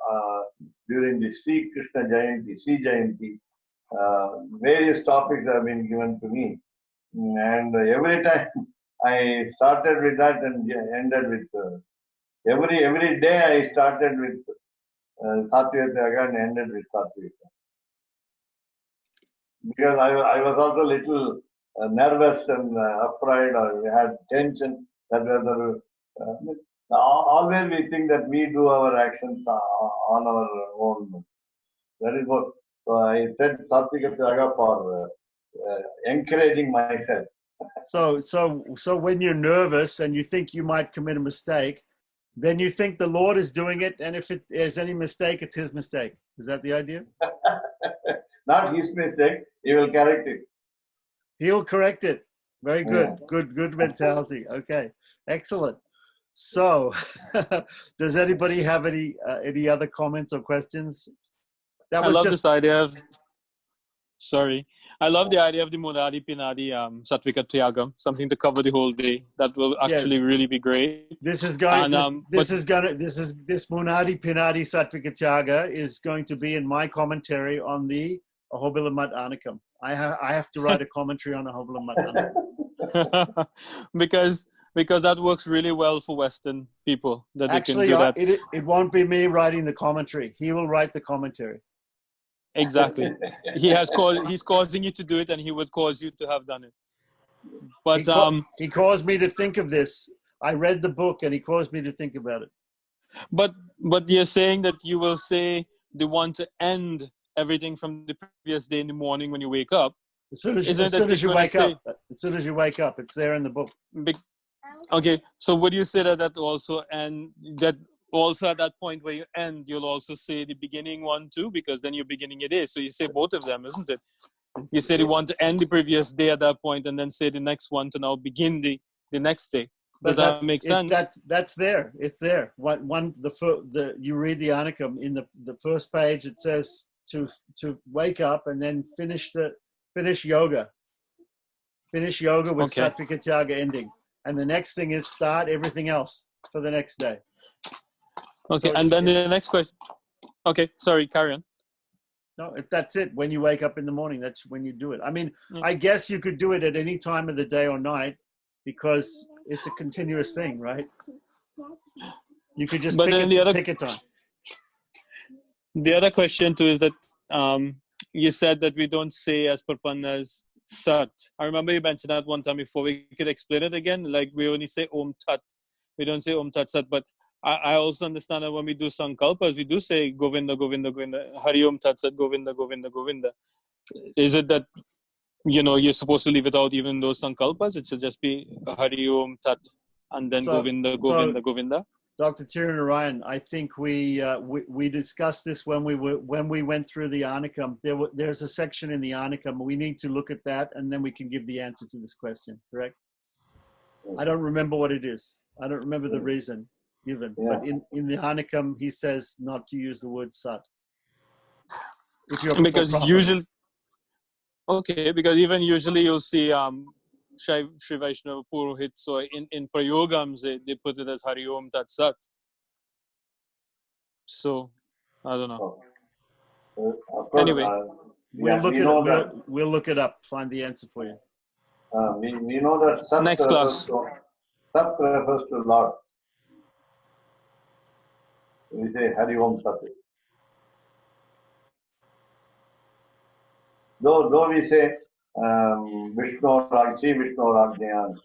during the Sri Krishna Jayanti, various topics have been given to me. And every time I started with that and ended with every day I started with Satvika Tyaga and ended with Satvika. Because I was also a little nervous and afraid, or we had tension that whether always we think that we do our actions on our own. That is what I said Satvika Tyaga for encouraging myself. So when you're nervous and you think you might commit a mistake, then you think the Lord is doing it, and if there's any mistake, it's His mistake. Is that the idea? Not his mistake. He will correct it. He'll correct it. Very good. Yeah. Good mentality. Okay, excellent. So, does anybody have any other comments or questions? That I was love just this idea of, sorry, I love the idea of the Munadi Pinadi Satvika Tyagam, something to cover the whole day. That will actually really be great. This is going. And, this Munadi Pinadi Satvika Tyaga is going to be in my commentary on the Ahobila Mat Anakam. I have to write a commentary on Ahobila Mat Anakam. because that works really well for Western people, that Actually, they can do that. It won't be me writing the commentary. He will write the commentary. Exactly. He's causing you to do it, and he would cause you to have done it. But he caused me to think of this. I read the book, and he caused me to think about it. But you're saying that you will say the one to end everything from the previous day in the morning when you wake up. As soon as you wake up, it's there in the book. Okay, so would you say that also, and that also at that point where you end, you'll also say the beginning one too, because then you're beginning your day. So you say both of them, isn't it? You say the one to end the previous day at that point, and then say the next one to now begin the next day. Does that make sense? That's there. It's there. You read the Anakam in the first page. It says to wake up and then finish yoga. Finish yoga with Satvika Tyaga ending, and the next thing is start everything else for the next day. Okay, so and then the next question. Okay, sorry, carry on. No, that's it. When you wake up in the morning, that's when you do it. I mean, I guess you could do it at any time of the day or night because it's a continuous thing, right? You could just pick a time. The other question too is that you said that we don't say as Parpannas Sat. I remember you mentioned that one time before. We could explain it again. Like we only say Om Tat. We don't say Om Tat Sat. But I also understand that when we do Sankalpas, we do say Govinda, Govinda, Govinda, Hari Om Tat Sat, Govinda, Govinda, Govinda. Is it that, you're supposed to leave it out even those Sankalpas? It should just be Hari Om Tat and then Govinda, Govinda, Govinda? Dr. Tirunarayan, I think we discussed this when we went through the Anakam. There's a section in the Anakam. We need to look at that, and then we can give the answer to this question. Correct? I don't remember what it is. I don't remember the reason given. Yeah. But in the Anakam, he says not to use the word sat. Because even usually you'll see Shri Vaishnava Purohit, so in Prayogams, they put it as Hari Om Tat Sat. So, I don't know. Anyway. We'll look it up, find the answer for you. We know that Sat next class. Sat refers to Lord. We say Hari Om Sat. Though we say Vishnu Rajnyan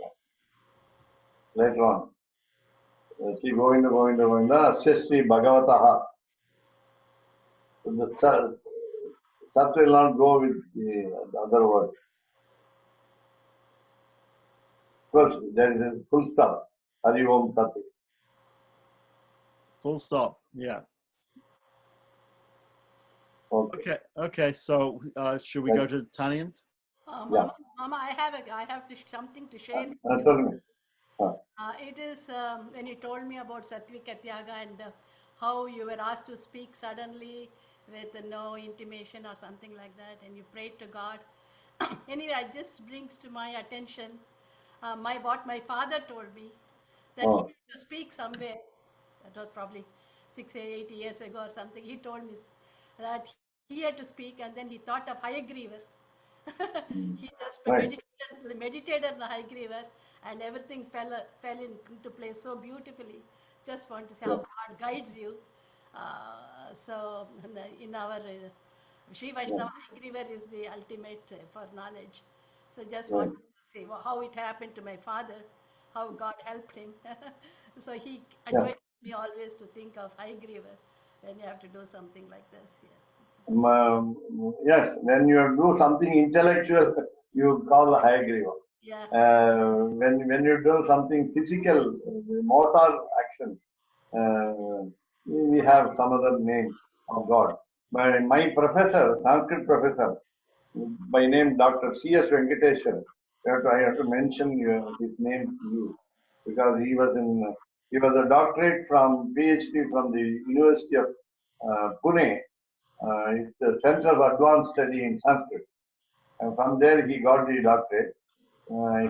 later on. Sri Govinda Govinda Govinda, Sri Bhagavataha. The Sat will not go with the other word. First, there is a full stop. Hari Om Tat. Full stop, yeah. Okay. Okay. So, should we go to the Tanians? Mama, I have something to share. Tell me. It is when you told me about Satvika Tyaga and how you were asked to speak suddenly with no intimation or something like that, and you prayed to God. Anyway, it just brings to my attention what my father told me, that he had to speak somewhere. That was probably 6-8 years ago or something. He told me that he had to speak, and then he thought of Hayagrivar. He just meditated on Hayagrivar, and everything fell into place so beautifully. Just want to say how God guides you. So in our Sri Vaishnava, Hagrivar is the ultimate for knowledge. So just want to say how it happened to my father, how God helped him. So he advised me always to think of Hagrivar when you have to do something like this. Yes, when you do something intellectual, you call Hayagriva. Yeah. When you do something physical, motor action, we have some other name of God. My professor, Sanskrit professor, by name Dr. C.S. Venkateshwar, I have to mention his name to you because he was a doctorate from PhD from the University of Pune. It's the Center of Advanced Study in Sanskrit, and from there he got the doctorate.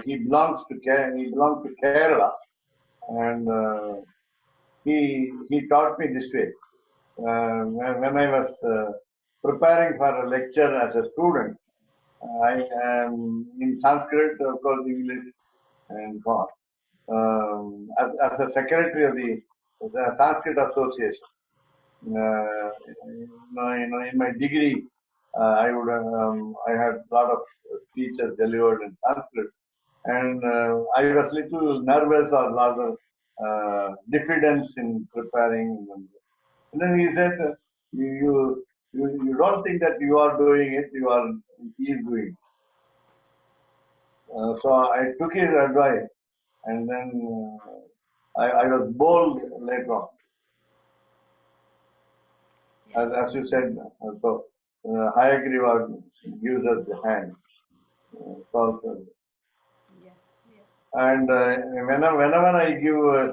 He belongs to Kerala, and he taught me this way. When I was preparing for a lecture as a student, I am in Sanskrit, of course, English, and so on. As a secretary of the Sanskrit Association. In my degree, I had a lot of speeches delivered in Sanskrit, and I was little nervous or rather diffidence in preparing. And then he said, you don't think that you are doing it, he is doing it. So I took his advice, and then I was bold later on. As you said, so Hayagriva gives us the hand. And whenever I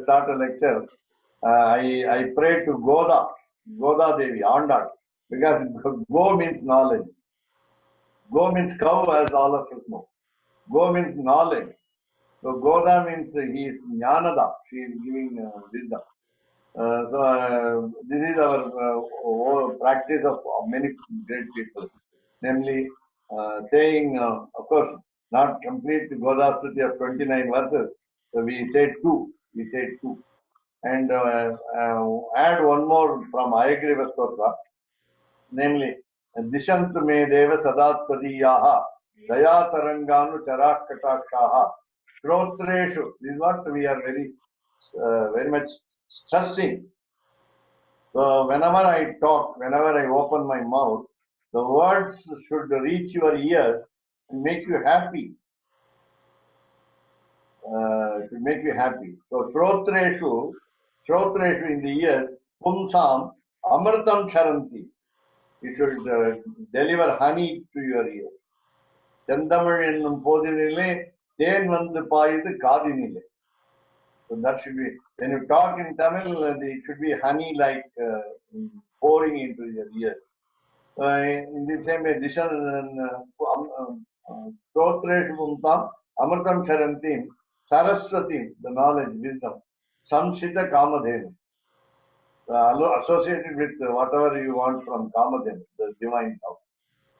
start a lecture, I pray to Goda Devi, Andal, because Go means knowledge. Go means cow, as all of us know. Go means knowledge. So Goda means he is Jnanada. She is giving wisdom. This is our practice of many great people, namely saying, of course, not complete Godastuti of 29 verses. So we say two. And add one more from Ayagriva Stotra, namely, Dishantu me deva sadatpadiyaha, dayataranganu charakatakshaha, shrotreshu. This is what we are very much stressing. So whenever I talk, whenever I open my mouth, the words should reach your ears and make you happy. Should make you happy. So shrotreshu in the ears, pumsam amritam charanti. It should deliver honey to your ears. Chandamil ennum podinile, then vandu payithu kadinile. So that should be, when you talk in Tamil, it should be honey like pouring into your ears. In the same way, Dishan Stotreshu Pumtam, Amritam Charantim, Saraswatim, the knowledge, wisdom, Samshita Kamadhenu, associated with whatever you want from Kamadhenu, the divine power.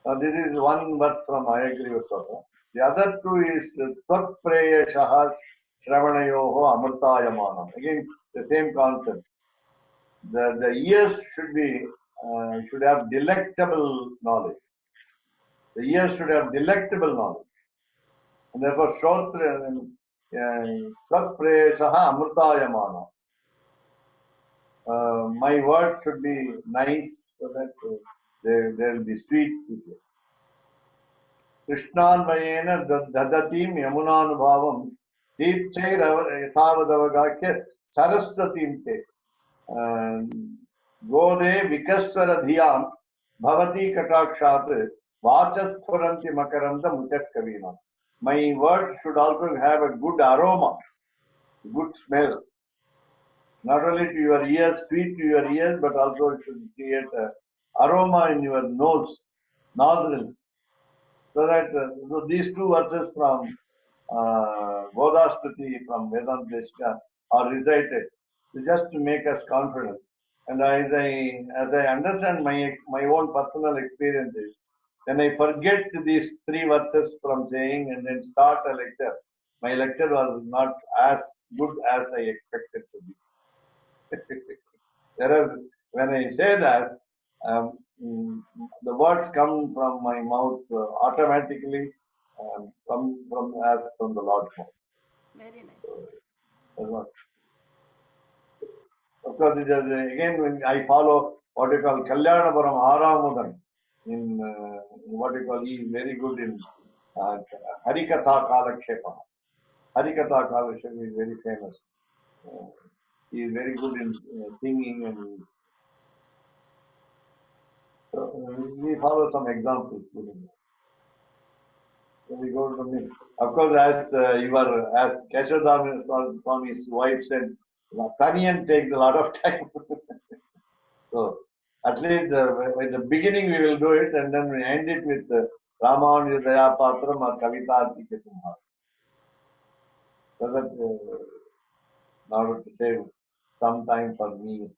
Now, this is one verse from Ayagriva Stotra. The other two is Tvat Preya Shahas Shravanayoho Amrtayamanam. Again, the same concept. The ears should have delectable knowledge. The ears should have delectable knowledge. And therefore, Tvat Preya Shaha Amrtayamanam. My word should be nice so that they will be sweet to you. Krishnanmayena dadatim yamunanubhavam Tirthairayathavadavagakya Saraswatim te Gode vikasvara dhiyam Bhavati katakshat Vachasthuranti makaranda muchatkavina. My word should also have a good aroma, good smell. Not only to your ears, sweet to your ears, but also it should create aroma in your nostrils. So that so these two verses from Godastuti from Vedanta are recited just to make us confident. And as I understand my own personal experiences, when I forget these three verses from saying and then start a lecture, my lecture was not as good as I expected to be. when I say that, the words come from my mouth automatically from the Lord's mouth. Very nice. Of course, it is, again, when I follow what you call Kalyanapuram Aramudan, in what you call, he is very good in Harikatha Kalakshepa. Harikatha Kalakshepa is very famous. He is very good in singing, and so we follow some examples. So we go to me. Of course, as as Keshavdhan Swami's wife said, Taniyan takes a lot of time. So at least in the beginning we will do it, and then we end it with Ramanuja Daya Patram or Kavitarthi Simha. So that in order to save some time for me.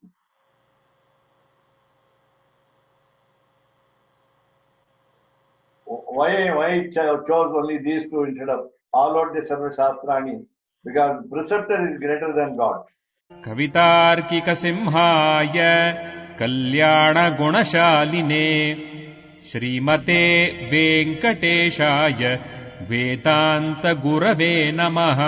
Why chose only these two instead of all out the Sarva Shastrani? Because preceptor is greater than God. कवितार्किकसिंहाय कल्याणगुणशालिने श्रीमते वेङ्कटेशाय वेदान्तगुरवे नमः।